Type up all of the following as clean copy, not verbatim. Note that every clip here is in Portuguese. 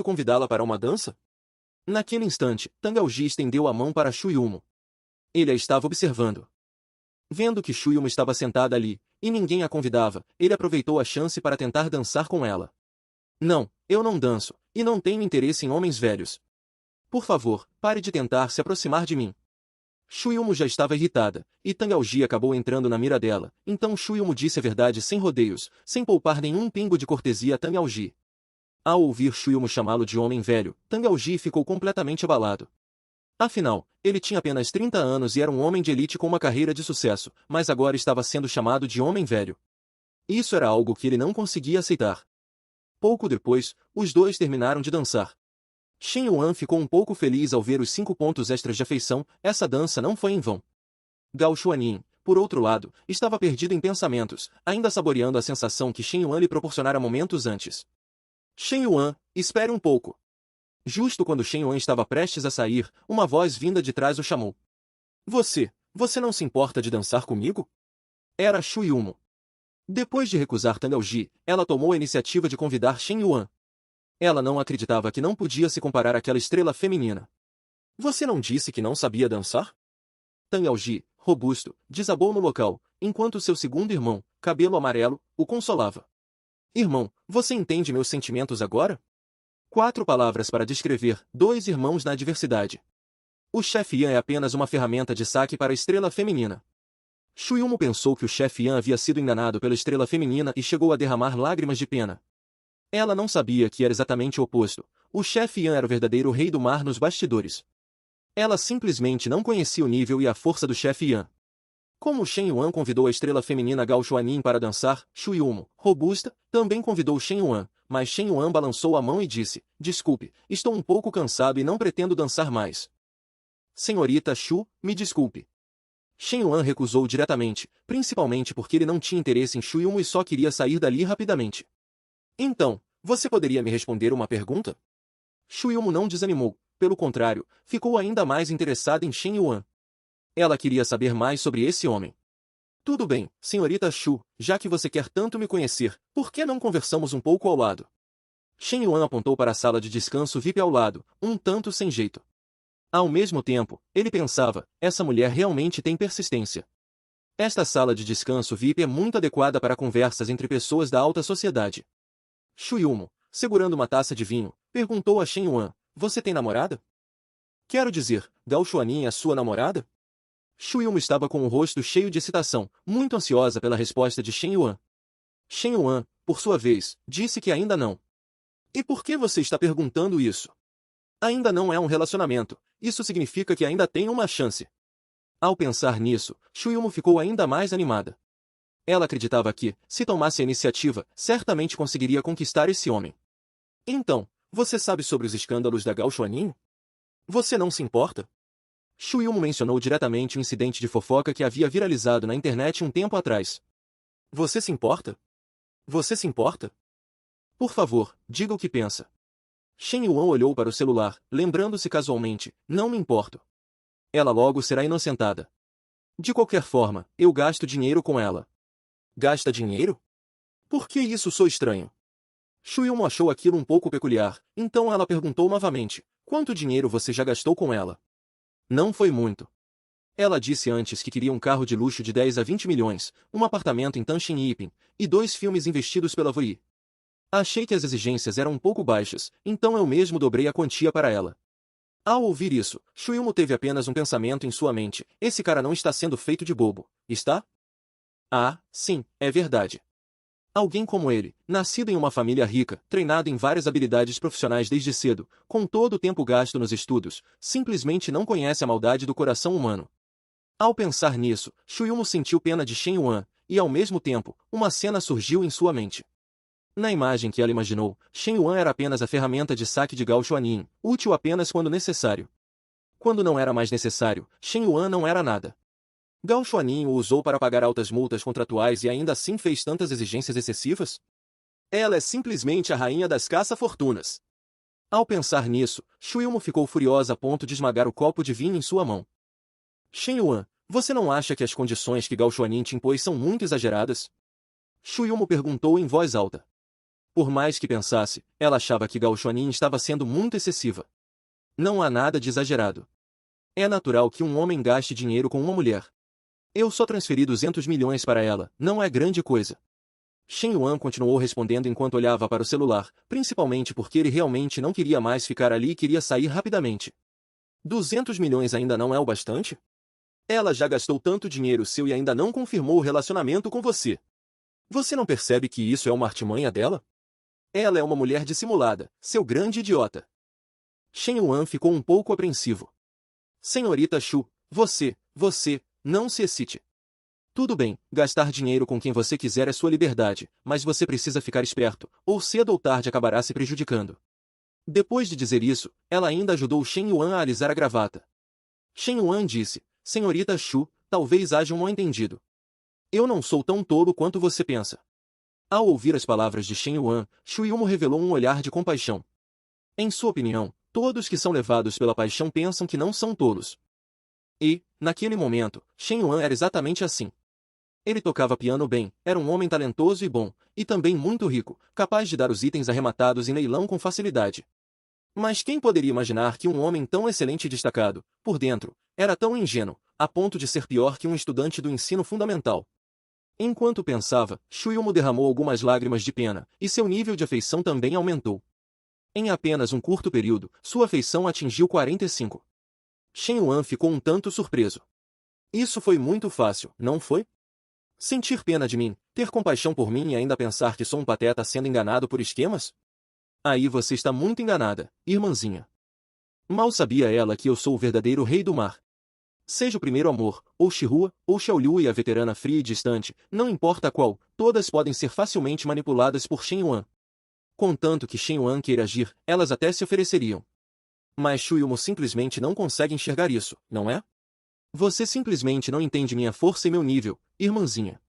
convidá-la para uma dança? Naquele instante, Tang Aoji estendeu a mão para Shu Yumo. Ele a estava observando. Vendo que Shu Yumo estava sentada ali, e ninguém a convidava, ele aproveitou a chance para tentar dançar com ela. Não, eu não danço, e não tenho interesse em homens velhos. Por favor, pare de tentar se aproximar de mim. Shu Yumo já estava irritada, e Tang Aoji acabou entrando na mira dela, então Shu Yumo disse a verdade sem rodeios, sem poupar nenhum pingo de cortesia a Tang Aoji. Ao ouvir Shu Yumo chamá-lo de homem velho, Tang Aoji ficou completamente abalado. Afinal, ele tinha apenas 30 anos e era um homem de elite com uma carreira de sucesso, mas agora estava sendo chamado de homem velho. Isso era algo que ele não conseguia aceitar. Pouco depois, os dois terminaram de dançar. Shen Yuan ficou um pouco feliz ao ver os 5 pontos extras de afeição, essa dança não foi em vão. Gao Xuanyin, por outro lado, estava perdido em pensamentos, ainda saboreando a sensação que Shen Yuan lhe proporcionara momentos antes. Shen Yuan, espere um pouco. Justo quando Shen Yuan estava prestes a sair, uma voz vinda de trás o chamou. Você não se importa de dançar comigo? Era Shu Yumo. Depois de recusar Tang Aoji, ela tomou a iniciativa de convidar Shen Yuan. Ela não acreditava que não podia se comparar àquela estrela feminina. Você não disse que não sabia dançar? Tang Aoji, robusto, desabou no local, enquanto seu segundo irmão, cabelo amarelo, o consolava. Irmão, você entende meus sentimentos agora? 4 palavras para descrever 2 irmãos na adversidade. O chefe Yan é apenas uma ferramenta de saque para a estrela feminina. Shu Yumo pensou que o chefe Yan havia sido enganado pela estrela feminina e chegou a derramar lágrimas de pena. Ela não sabia que era exatamente o oposto. O chefe Yan era o verdadeiro rei do mar nos bastidores. Ela simplesmente não conhecia o nível e a força do chefe Yan. Como Shen Yuan convidou a estrela feminina Gao Xuanyin para dançar, Shu Yumo, robusta, também convidou Shen Yuan, mas Shen Yuan balançou a mão e disse, desculpe, estou um pouco cansado e não pretendo dançar mais. Senhorita Shu, me desculpe. Shen Yuan recusou diretamente, principalmente porque ele não tinha interesse em Shu Yumo e só queria sair dali rapidamente. Então, você poderia me responder uma pergunta? Shu Yumo não desanimou, pelo contrário, ficou ainda mais interessada em Shen Yuan. Ela queria saber mais sobre esse homem. Tudo bem, senhorita Shu, já que você quer tanto me conhecer, por que não conversamos um pouco ao lado? Shen Yuan apontou para a sala de descanso VIP ao lado, um tanto sem jeito. Ao mesmo tempo, ele pensava, essa mulher realmente tem persistência. Esta sala de descanso VIP é muito adequada para conversas entre pessoas da alta sociedade. Shu Yumo, segurando uma taça de vinho, perguntou a Shen Yuan, você tem namorada? Quero dizer, Gao Xuanyin é a sua namorada? Shu Yumo estava com o rosto cheio de excitação, muito ansiosa pela resposta de Shen Yuan. Shen Yuan, por sua vez, disse que ainda não. E por que você está perguntando isso? Ainda não é um relacionamento, isso significa que ainda tem uma chance. Ao pensar nisso, Shu Yumo ficou ainda mais animada. Ela acreditava que, se tomasse a iniciativa, certamente conseguiria conquistar esse homem. Então, você sabe sobre os escândalos da Gao Xuanyin? Você não se importa? Shu Yumo mencionou diretamente o incidente de fofoca que havia viralizado na internet um tempo atrás. Você se importa? Você se importa? Por favor, diga o que pensa. Shen Yuan olhou para o celular, lembrando-se casualmente, não me importo. Ela logo será inocentada. De qualquer forma, eu gasto dinheiro com ela. Gasta dinheiro? Por que isso soa estranho? Shu Yumo achou aquilo um pouco peculiar, então ela perguntou novamente, quanto dinheiro você já gastou com ela? Não foi muito. Ela disse antes que queria um carro de luxo de 10 a 20 milhões, um apartamento em Tanshin Yiping, e 2 filmes investidos pela Vui. Achei que as exigências eram um pouco baixas, então eu mesmo dobrei a quantia para ela. Ao ouvir isso, Shu Yumo teve apenas um pensamento em sua mente, esse cara não está sendo feito de bobo, está? Ah, sim, é verdade. Alguém como ele, nascido em uma família rica, treinado em várias habilidades profissionais desde cedo, com todo o tempo gasto nos estudos, simplesmente não conhece a maldade do coração humano. Ao pensar nisso, Shu Yumo sentiu pena de Shen Yuan, e ao mesmo tempo, uma cena surgiu em sua mente. Na imagem que ela imaginou, Shen Yuan era apenas a ferramenta de saque de Gao Xuanyin, útil apenas quando necessário. Quando não era mais necessário, Shen Yuan não era nada. Gao Xuanyin o usou para pagar altas multas contratuais e ainda assim fez tantas exigências excessivas? Ela é simplesmente a rainha das caça-fortunas. Ao pensar nisso, Shu Yumo ficou furiosa a ponto de esmagar o copo de vinho em sua mão. Shen Yuan, você não acha que as condições que Gao Xuanyin te impôs são muito exageradas? Shu Yumo perguntou em voz alta. Por mais que pensasse, ela achava que Gao Xuanin estava sendo muito excessiva. Não há nada de exagerado. É natural que um homem gaste dinheiro com uma mulher. Eu só transferi 200 milhões para ela, não é grande coisa. Shen Yuan continuou respondendo enquanto olhava para o celular, principalmente porque ele realmente não queria mais ficar ali e queria sair rapidamente. 200 milhões ainda não é o bastante? Ela já gastou tanto dinheiro seu e ainda não confirmou o relacionamento com você. Você não percebe que isso é uma artimanha dela? Ela é uma mulher dissimulada, seu grande idiota. Shen Yuan ficou um pouco apreensivo. Senhorita Shu, você, não se excite. Tudo bem, gastar dinheiro com quem você quiser é sua liberdade, mas você precisa ficar esperto, ou cedo ou tarde acabará se prejudicando. Depois de dizer isso, ela ainda ajudou Shen Yuan a alisar a gravata. Shen Yuan disse, Senhorita Shu, talvez haja um mal-entendido. Eu não sou tão tolo quanto você pensa. Ao ouvir as palavras de Shen Yuan, Shu Yumo revelou um olhar de compaixão. Em sua opinião, todos que são levados pela paixão pensam que não são tolos. E, naquele momento, Shen Yuan era exatamente assim. Ele tocava piano bem, era um homem talentoso e bom, e também muito rico, capaz de dar os itens arrematados em leilão com facilidade. Mas quem poderia imaginar que um homem tão excelente e destacado, por dentro, era tão ingênuo, a ponto de ser pior que um estudante do ensino fundamental? Enquanto pensava, Shu Yumo derramou algumas lágrimas de pena, e seu nível de afeição também aumentou. Em apenas um curto período, sua afeição atingiu 45. Shen Yuan ficou um tanto surpreso. Isso foi muito fácil, não foi? Sentir pena de mim, ter compaixão por mim e ainda pensar que sou um pateta sendo enganado por esquemas? Aí você está muito enganada, irmãzinha. Mal sabia ela que eu sou o verdadeiro rei do mar. Seja o primeiro amor, ou Shihua, ou Xiaoliu e a veterana fria e distante, não importa qual, todas podem ser facilmente manipuladas por Shen Yuan. Contanto que Shen Yuan queira agir, elas até se ofereceriam. Mas Shu Yumo simplesmente não consegue enxergar isso, não é? Você simplesmente não entende minha força e meu nível, irmãzinha.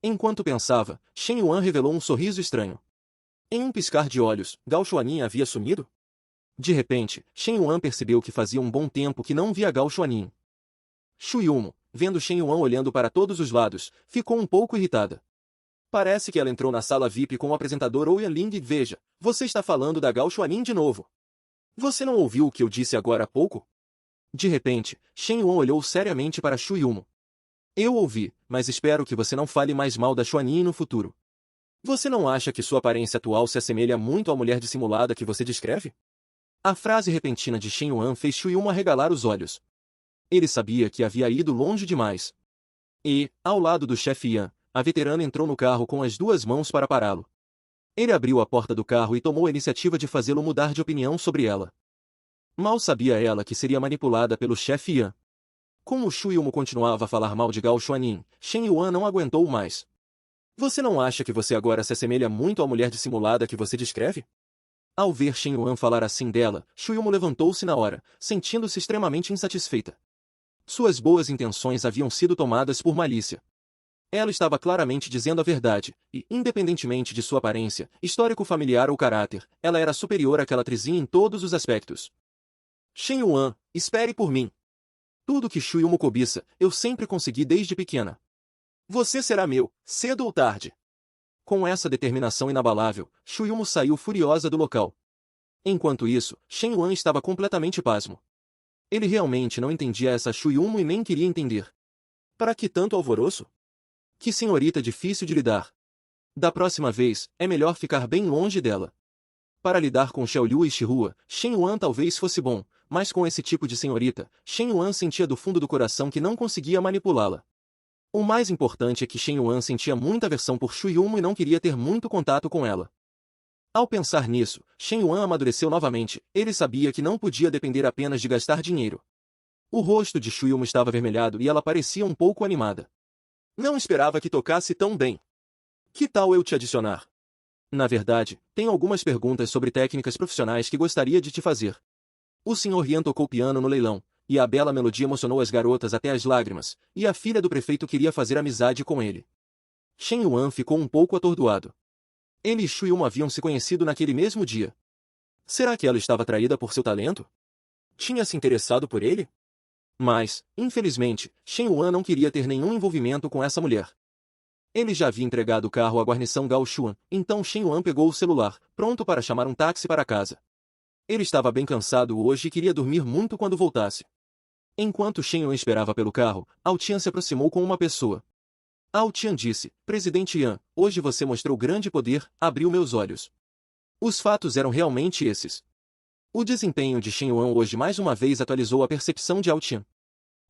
Enquanto pensava, Shen Yuan revelou um sorriso estranho. Em um piscar de olhos, Gao Xuanin havia sumido? De repente, Shen Yuan percebeu que fazia um bom tempo que não via Gao Xuanin. Shu Yumo, vendo Shen Yuan olhando para todos os lados, ficou um pouco irritada. Parece que ela entrou na sala VIP com o apresentador Ouyang Ling e veja, você está falando da Gao Xuanin de novo. Você não ouviu o que eu disse agora há pouco? De repente, Shen Yuan olhou seriamente para Shu Yumo. Eu ouvi, mas espero que você não fale mais mal da Xuanin no futuro. Você não acha que sua aparência atual se assemelha muito à mulher dissimulada que você descreve? A frase repentina de Shen Yuan fez Shu Yumo arregalar os olhos. Ele sabia que havia ido longe demais. E, ao lado do chefe Yan, a veterana entrou no carro com as duas mãos para pará-lo. Ele abriu a porta do carro e tomou a iniciativa de fazê-lo mudar de opinião sobre ela. Mal sabia ela que seria manipulada pelo chefe Yan. Como Shu Yumo continuava a falar mal de Gao Xuanin, Shen Yuan não aguentou mais. Você não acha que você agora se assemelha muito à mulher dissimulada que você descreve? Ao ver Shen Yuan falar assim dela, Shu Yumo levantou-se na hora, sentindo-se extremamente insatisfeita. Suas boas intenções haviam sido tomadas por malícia. Ela estava claramente dizendo a verdade, e, independentemente de sua aparência, histórico familiar ou caráter, ela era superior àquela atrizinha em todos os aspectos. Shen Yuan, espere por mim. Tudo que Shu Yumo cobiça, eu sempre consegui desde pequena. Você será meu, cedo ou tarde. Com essa determinação inabalável, Shu Yumo saiu furiosa do local. Enquanto isso, Shen Yuan estava completamente pasmo. Ele realmente não entendia essa Shu Yumo e nem queria entender. Para que tanto alvoroço? Que senhorita difícil de lidar. Da próxima vez, é melhor ficar bem longe dela. Para lidar com Xiaoliu e Shihua, Shen Yuan talvez fosse bom, mas com esse tipo de senhorita, Shen Yuan sentia do fundo do coração que não conseguia manipulá-la. O mais importante é que Shen Yuan sentia muita aversão por Shu Yumo e não queria ter muito contato com ela. Ao pensar nisso, Shen Yuan amadureceu novamente, ele sabia que não podia depender apenas de gastar dinheiro. O rosto de Shu Yumo estava avermelhado e ela parecia um pouco animada. Não esperava que tocasse tão bem. Que tal eu te adicionar? Na verdade, tenho algumas perguntas sobre técnicas profissionais que gostaria de te fazer. O Sr. Yan tocou piano no leilão, e a bela melodia emocionou as garotas até as lágrimas, e a filha do prefeito queria fazer amizade com ele. Shen Yuan ficou um pouco atordoado. Ele e Shu Yumo haviam se conhecido naquele mesmo dia. Será que ela estava atraída por seu talento? Tinha se interessado por ele? Mas, infelizmente, Shen Yuan não queria ter nenhum envolvimento com essa mulher. Ele já havia entregado o carro à guarnição Gao Xuan, então Shen Yuan pegou o celular, pronto para chamar um táxi para casa. Ele estava bem cansado hoje e queria dormir muito quando voltasse. Enquanto Shen Yuan esperava pelo carro, Ao Tian se aproximou com uma pessoa. Ao Tian disse, Presidente Yan, hoje você mostrou grande poder, abriu meus olhos. Os fatos eram realmente esses. O desempenho de Shen Yuan hoje mais uma vez atualizou a percepção de Ao Tian.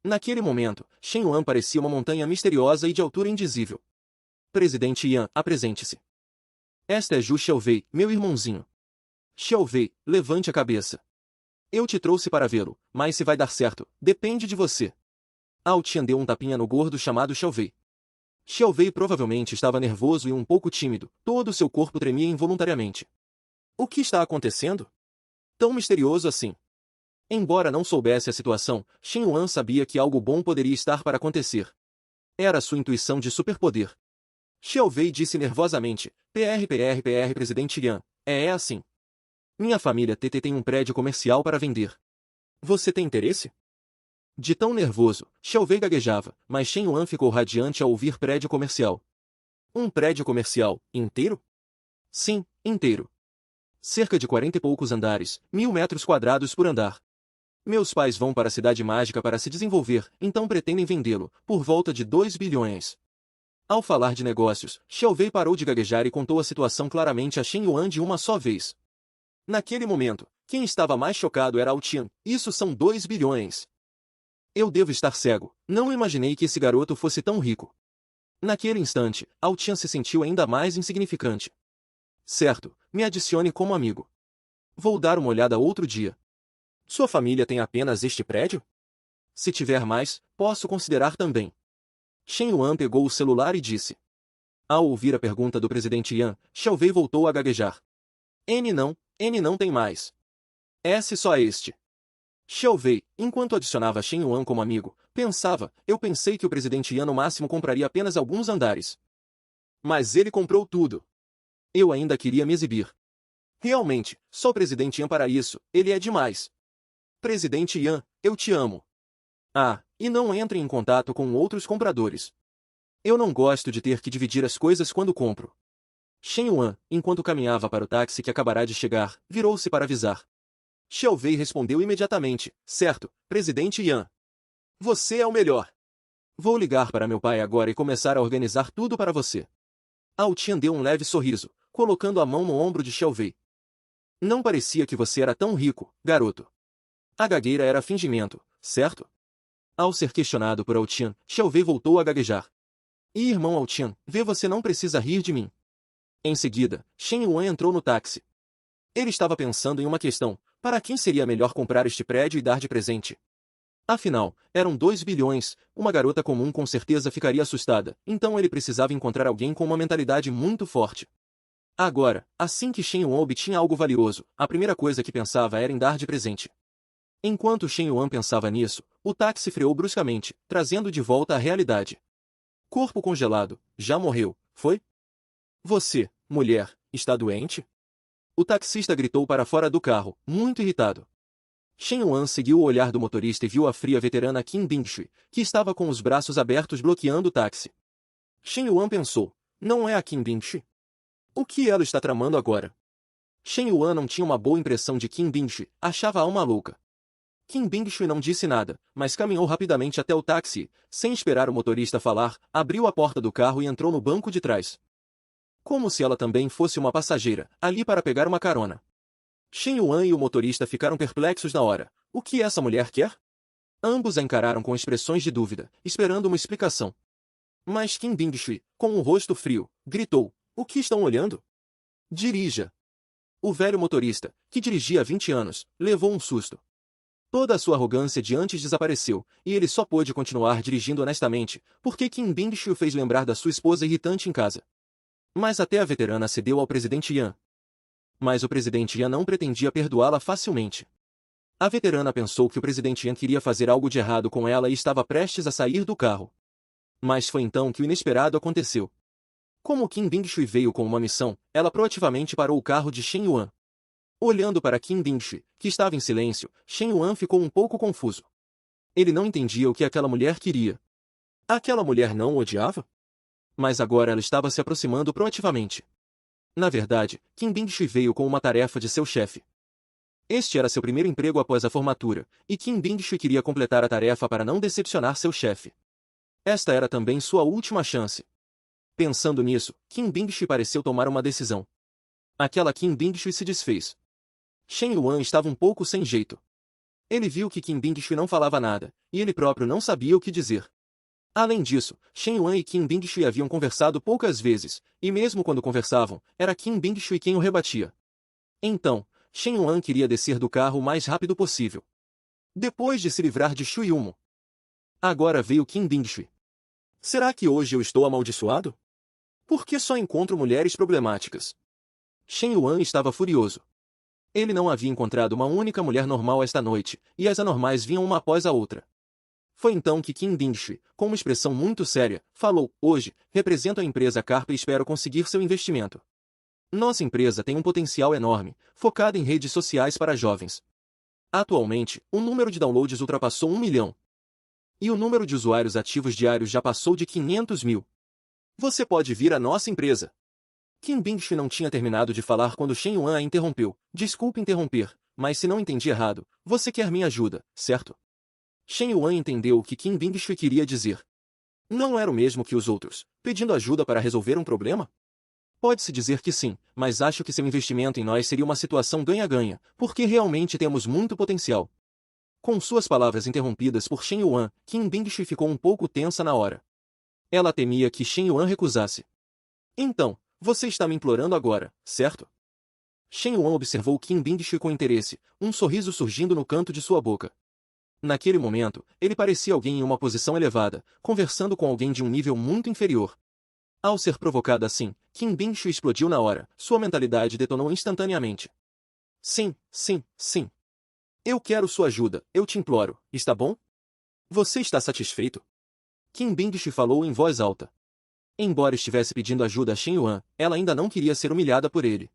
Naquele momento, Shen Yuan parecia uma montanha misteriosa e de altura indizível. Presidente Yan, apresente-se. Esta é Zhu Xiaowei, meu irmãozinho. Xiaowei, levante a cabeça. Eu te trouxe para vê-lo, mas se vai dar certo, depende de você. Ao Tian deu um tapinha no gordo chamado Xiaowei. Xiaowei provavelmente estava nervoso e um pouco tímido, todo seu corpo tremia involuntariamente. O que está acontecendo? Tão misterioso assim. Embora não soubesse a situação, Shen Yuan sabia que algo bom poderia estar para acontecer. Era sua intuição de superpoder. Xiaowei disse nervosamente, PR, Presidente Yan, é assim. Minha família TT tem um prédio comercial para vender. Você tem interesse? De tão nervoso, Xiaowei gaguejava, mas Shen Yuan ficou radiante ao ouvir prédio comercial. Um prédio comercial, inteiro? Sim, inteiro. Cerca de 40 e poucos andares, 1000 metros quadrados por andar. Meus pais vão para a cidade mágica para se desenvolver, então pretendem vendê-lo, por volta de 2 bilhões. Ao falar de negócios, Xiaowei parou de gaguejar e contou a situação claramente a Shen Yuan de uma só vez. Naquele momento, quem estava mais chocado era Ao Tian, isso são 2 bilhões. Eu devo estar cego, não imaginei que esse garoto fosse tão rico. Naquele instante, Ao Tian se sentiu ainda mais insignificante. Certo, me adicione como amigo. Vou dar uma olhada outro dia. Sua família tem apenas este prédio? Se tiver mais, posso considerar também. Shen Yuan pegou o celular e disse. Ao ouvir a pergunta do presidente Yan, Xiaowei voltou a gaguejar. N não tem mais. S só este. Xiaowei, enquanto adicionava Shen Yuan como amigo, pensava, eu pensei que o presidente Yan no máximo compraria apenas alguns andares. Mas ele comprou tudo. Eu ainda queria me exibir. Realmente, só o presidente Yan para isso, ele é demais. Presidente Yan, eu te amo. Ah, e não entre em contato com outros compradores. Eu não gosto de ter que dividir as coisas quando compro. Shen Yuan, enquanto caminhava para o táxi que acabará de chegar, virou-se para avisar. Xiaowei respondeu imediatamente, certo, Presidente Yan. Você é o melhor. Vou ligar para meu pai agora e começar a organizar tudo para você. Ao Tian deu um leve sorriso, colocando a mão no ombro de Xiaowei. Não parecia que você era tão rico, garoto. A gagueira era fingimento, certo? Ao ser questionado por Ao Tian, Xiaowei voltou a gaguejar. E irmão Ao Tian, vê você não precisa rir de mim. Em seguida, Shen Yuan entrou no táxi. Ele estava pensando em uma questão, para quem seria melhor comprar este prédio e dar de presente? Afinal, eram 2 bilhões, uma garota comum com certeza ficaria assustada, então ele precisava encontrar alguém com uma mentalidade muito forte. Agora, assim que Shen Yuan obtinha algo valioso, a primeira coisa que pensava era em dar de presente. Enquanto Shen Yuan pensava nisso, o táxi freou bruscamente, trazendo de volta à realidade. Corpo congelado, já morreu, foi? Você, mulher, está doente? O taxista gritou para fora do carro, muito irritado. Shen Yuan seguiu o olhar do motorista e viu a fria veterana Qin Bingshui, que estava com os braços abertos bloqueando o táxi. Shen Yuan pensou, não é a Qin Bingshui? O que ela está tramando agora? Shen Yuan não tinha uma boa impressão de Qin Bingshui, achava-a uma louca. Qin Bingshui não disse nada, mas caminhou rapidamente até o táxi e, sem esperar o motorista falar, abriu a porta do carro e entrou no banco de trás. Como se ela também fosse uma passageira, ali para pegar uma carona. Shen Yuan e o motorista ficaram perplexos na hora. O que essa mulher quer? Ambos a encararam com expressões de dúvida, esperando uma explicação. Mas Qin Bingshui, com um rosto frio, gritou, o que estão olhando? Dirija. O velho motorista, que dirigia há 20 anos, levou um susto. Toda a sua arrogância de antes desapareceu, e ele só pôde continuar dirigindo honestamente, porque Qin Bingshui o fez lembrar da sua esposa irritante em casa. Mas até a veterana cedeu ao presidente Yan. Mas o presidente Yan não pretendia perdoá-la facilmente. A veterana pensou que o presidente Yan queria fazer algo de errado com ela e estava prestes a sair do carro. Mas foi então que o inesperado aconteceu. Como Qin Bingshui veio com uma missão, ela proativamente parou o carro de Shen Yuan. Olhando para Qin Bingshui, que estava em silêncio, Shen Yuan ficou um pouco confuso. Ele não entendia o que aquela mulher queria. Aquela mulher não o odiava? Mas agora ela estava se aproximando proativamente. Na verdade, Kim Bing-shui veio com uma tarefa de seu chefe. Este era seu primeiro emprego após a formatura, e Kim Bing-shui queria completar a tarefa para não decepcionar seu chefe. Esta era também sua última chance. Pensando nisso, Kim Bing-shui pareceu tomar uma decisão. Aquela Kim Bing-shui se desfez. Shen Yuan estava um pouco sem jeito. Ele viu que Kim Bing-shui não falava nada, e ele próprio não sabia o que dizer. Além disso, Shen Yuan e Kim Bing-shui haviam conversado poucas vezes, e mesmo quando conversavam, era Kim Bing-shui quem o rebatia. Então, Shen Yuan queria descer do carro o mais rápido possível. Depois de se livrar de Shu Yumo. Agora veio Kim Bing-shui. Será que hoje eu estou amaldiçoado? Por que só encontro mulheres problemáticas? Shen Yuan estava furioso. Ele não havia encontrado uma única mulher normal esta noite, e as anormais vinham uma após a outra. Foi então que Kim Bing-shui, com uma expressão muito séria, falou: hoje, represento a empresa Carpa e espero conseguir seu investimento. Nossa empresa tem um potencial enorme, focada em redes sociais para jovens. Atualmente, o número de downloads ultrapassou 1 milhão. E o número de usuários ativos diários já passou de 500 mil. Você pode vir à nossa empresa. Kim Bing-shui não tinha terminado de falar quando Shen Yuan a interrompeu. Desculpe interromper, mas se não entendi errado, você quer minha ajuda, certo? Shen Yuan entendeu o que Kim Bing-shui queria dizer. Não era o mesmo que os outros, pedindo ajuda para resolver um problema? Pode-se dizer que sim, mas acho que seu investimento em nós seria uma situação ganha-ganha, porque realmente temos muito potencial. Com suas palavras interrompidas por Shen Yuan, Kim Bing-shui ficou um pouco tensa na hora. Ela temia que Shen Yuan recusasse. Então, você está me implorando agora, certo? Shen Yuan observou Kim Bing-shui com interesse, um sorriso surgindo no canto de sua boca. Naquele momento, ele parecia alguém em uma posição elevada, conversando com alguém de um nível muito inferior. Ao ser provocada assim, Kim Bing-shui explodiu na hora, sua mentalidade detonou instantaneamente. Sim, sim, sim. Eu quero sua ajuda, eu te imploro, está bom? Você está satisfeito? Kim Bing-shui falou em voz alta. Embora estivesse pedindo ajuda a Shen Yuan, ela ainda não queria ser humilhada por ele.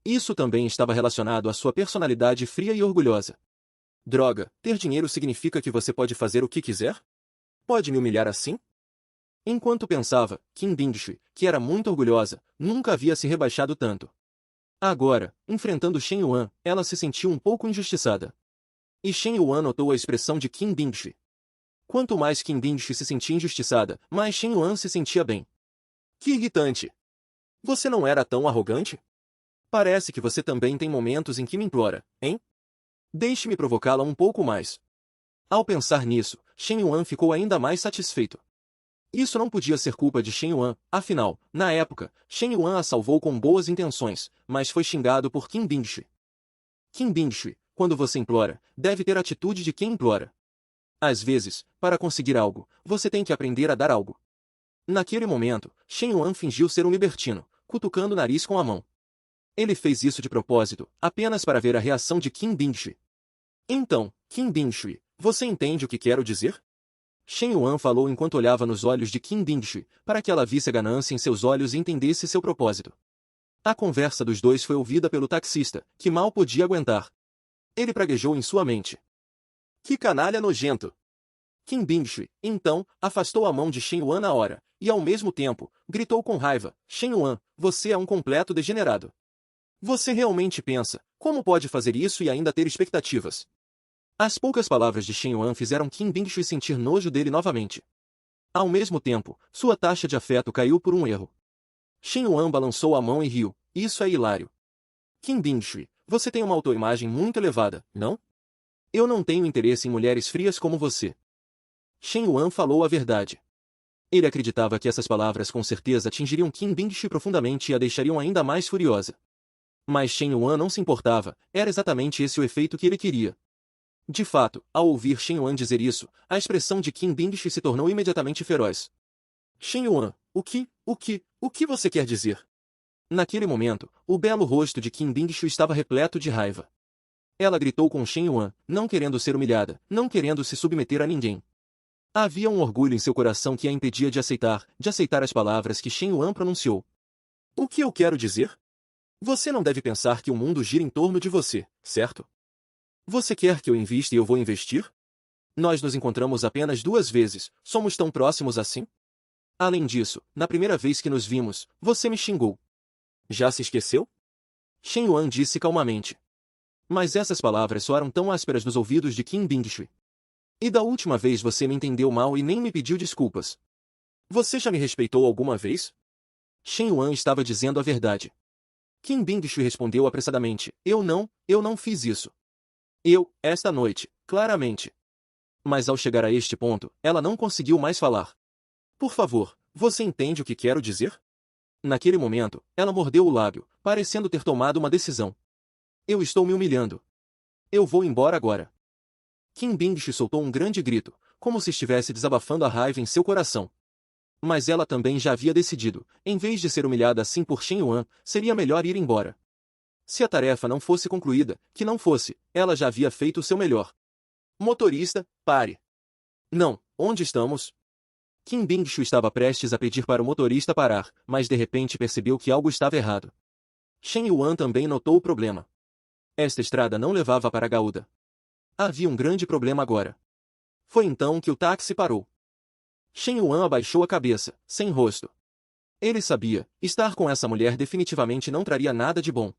Isso também estava relacionado à sua personalidade fria e orgulhosa. Droga, ter dinheiro significa que você pode fazer o que quiser? Pode me humilhar assim? Enquanto pensava, Kim Bing-shui, que era muito orgulhosa, nunca havia se rebaixado tanto. Agora, enfrentando Shen Yuan, ela se sentiu um pouco injustiçada. E Shen Yuan notou a expressão de Kim Bing-shui. Quanto mais Kim Bing-shui se sentia injustiçada, mais Shen Yuan se sentia bem. Que irritante! Você não era tão arrogante? Parece que você também tem momentos em que me implora, hein? Deixe-me provocá-la um pouco mais. Ao pensar nisso, Shen Yuan ficou ainda mais satisfeito. Isso não podia ser culpa de Shen Yuan, afinal, na época, Shen Yuan a salvou com boas intenções, mas foi xingado por Kim Bing-shui. Kim Bing-shui, quando você implora, deve ter a atitude de quem implora. Às vezes, para conseguir algo, você tem que aprender a dar algo. Naquele momento, Shen Yuan fingiu ser um libertino, cutucando o nariz com a mão. Ele fez isso de propósito, apenas para ver a reação de Kim Bing-shui. Então, Kim Bing-shui, você entende o que quero dizer? Shen Yuan falou enquanto olhava nos olhos de Kim Bing-shui, para que ela visse a ganância em seus olhos e entendesse seu propósito. A conversa dos dois foi ouvida pelo taxista, que mal podia aguentar. Ele praguejou em sua mente. Que canalha nojento! Kim Bing-shui, então, afastou a mão de Shen Yuan na hora, e ao mesmo tempo, gritou com raiva, Shen Yuan, você é um completo degenerado. Você realmente pensa, como pode fazer isso e ainda ter expectativas? As poucas palavras de Shen Yuan fizeram Kim Bing-shui sentir nojo dele novamente. Ao mesmo tempo, sua taxa de afeto caiu por um erro. Shen Yuan balançou a mão e riu. Isso é hilário. Kim Bing-shui, você tem uma autoimagem muito elevada, não? Eu não tenho interesse em mulheres frias como você. Shen Yuan falou a verdade. Ele acreditava que essas palavras com certeza atingiriam Kim Bing-shui profundamente e a deixariam ainda mais furiosa. Mas Shen Yuan não se importava, era exatamente esse o efeito que ele queria. De fato, ao ouvir Shen Yuan dizer isso, a expressão de Kim Bing-shui se tornou imediatamente feroz. Shen Yuan, o que você quer dizer? Naquele momento, o belo rosto de Kim Bing-shui estava repleto de raiva. Ela gritou com Shen Yuan, não querendo ser humilhada, não querendo se submeter a ninguém. Havia um orgulho em seu coração que a impedia de aceitar as palavras que Shen Yuan pronunciou. O que eu quero dizer? Você não deve pensar que o mundo gira em torno de você, certo? Você quer que eu invista e eu vou investir? Nós nos encontramos apenas 2 vezes, somos tão próximos assim? Além disso, na primeira vez que nos vimos, você me xingou. Já se esqueceu? Shen Yuan disse calmamente. Mas essas palavras soaram tão ásperas nos ouvidos de Qin Bingshui. E da última vez você me entendeu mal e nem me pediu desculpas. Você já me respeitou alguma vez? Shen Yuan estava dizendo a verdade. Qin Bingshui respondeu apressadamente, eu não fiz isso. Esta noite, claramente. Mas ao chegar a este ponto, ela não conseguiu mais falar. Por favor, você entende o que quero dizer? Naquele momento, ela mordeu o lábio, parecendo ter tomado uma decisão. Eu estou me humilhando. Eu vou embora agora. Qin Bingshui soltou um grande grito, como se estivesse desabafando a raiva em seu coração. Mas ela também já havia decidido, em vez de ser humilhada assim por Shen Yuan, seria melhor ir embora. Se a tarefa não fosse concluída, que não fosse, ela já havia feito o seu melhor. Motorista, pare. Não, onde estamos? Qin Bingshui estava prestes a pedir para o motorista parar, mas de repente percebeu que algo estava errado. Shen Yuan também notou o problema. Esta estrada não levava para Gaúda. Havia um grande problema agora. Foi então que o táxi parou. Shen Yuan abaixou a cabeça, sem rosto. Ele sabia, estar com essa mulher definitivamente não traria nada de bom.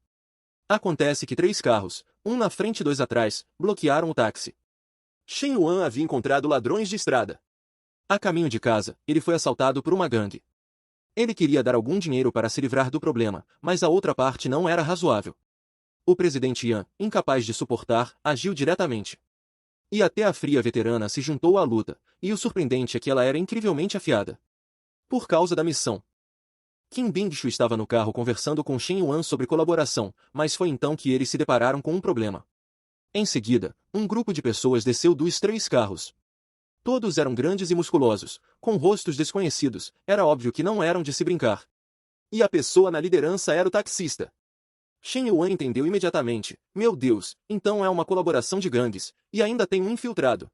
Acontece que 3 carros, um na frente e 2 atrás, bloquearam o táxi. Shen Yuan havia encontrado ladrões de estrada. A caminho de casa, ele foi assaltado por uma gangue. Ele queria dar algum dinheiro para se livrar do problema, mas a outra parte não era razoável. O presidente Yan, incapaz de suportar, agiu diretamente. E até a fria veterana se juntou à luta, e o surpreendente é que ela era incrivelmente afiada. Por causa da missão. Qin Bingshui estava no carro conversando com Shen Yuan sobre colaboração, mas foi então que eles se depararam com um problema. Em seguida, um grupo de pessoas desceu dos 3 carros. Todos eram grandes e musculosos, com rostos desconhecidos, era óbvio que não eram de se brincar. E a pessoa na liderança era o taxista. Shen Yuan entendeu imediatamente, meu Deus, então é uma colaboração de gangues, e ainda tem um infiltrado.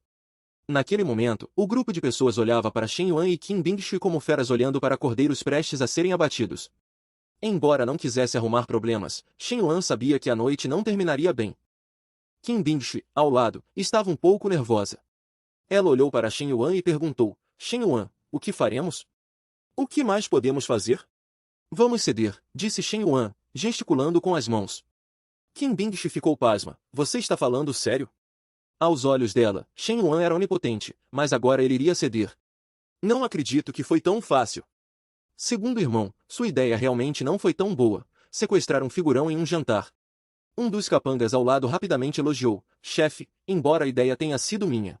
Naquele momento, o grupo de pessoas olhava para Shen Yuan e Qin Bingshui como feras olhando para cordeiros prestes a serem abatidos. Embora não quisesse arrumar problemas, Shen Yuan sabia que a noite não terminaria bem. Qin Bingshui, ao lado, estava um pouco nervosa. Ela olhou para Shen Yuan e perguntou, Shen Yuan, o que faremos? O que mais podemos fazer? Vamos ceder, disse Shen Yuan, gesticulando com as mãos. Qin Bingshui ficou pasma, você está falando sério? Aos olhos dela, Shen Yuan era onipotente, mas agora ele iria ceder. Não acredito que foi tão fácil. Segundo o irmão, sua ideia realmente não foi tão boa, sequestrar um figurão em um jantar. Um dos capangas ao lado rapidamente elogiou, chefe, embora a ideia tenha sido minha.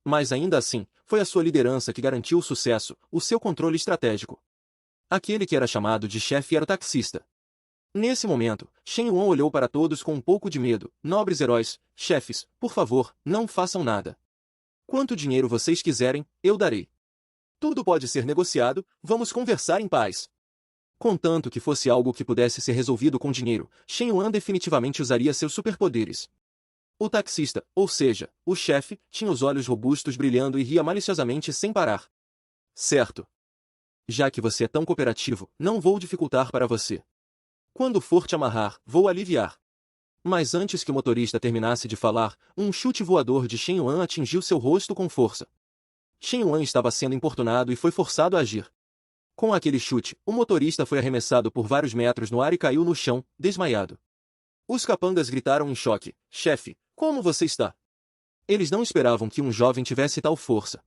Mas ainda assim, foi a sua liderança que garantiu o sucesso, o seu controle estratégico. Aquele que era chamado de chefe era o taxista. Nesse momento, Shen Yuan olhou para todos com um pouco de medo. Nobres heróis, chefes, por favor, não façam nada. Quanto dinheiro vocês quiserem, eu darei. Tudo pode ser negociado, vamos conversar em paz. Contanto que fosse algo que pudesse ser resolvido com dinheiro, Shen Yuan definitivamente usaria seus superpoderes. O taxista, ou seja, o chefe, tinha os olhos robustos brilhando e ria maliciosamente sem parar. Certo. Já que você é tão cooperativo, não vou dificultar para você. Quando for te amarrar, vou aliviar. Mas antes que o motorista terminasse de falar, um chute voador de Shen Yuan atingiu seu rosto com força. Shen Yuan estava sendo importunado e foi forçado a agir. Com aquele chute, o motorista foi arremessado por vários metros no ar e caiu no chão, desmaiado. Os capangas gritaram em choque, chefe, como você está? Eles não esperavam que um jovem tivesse tal força.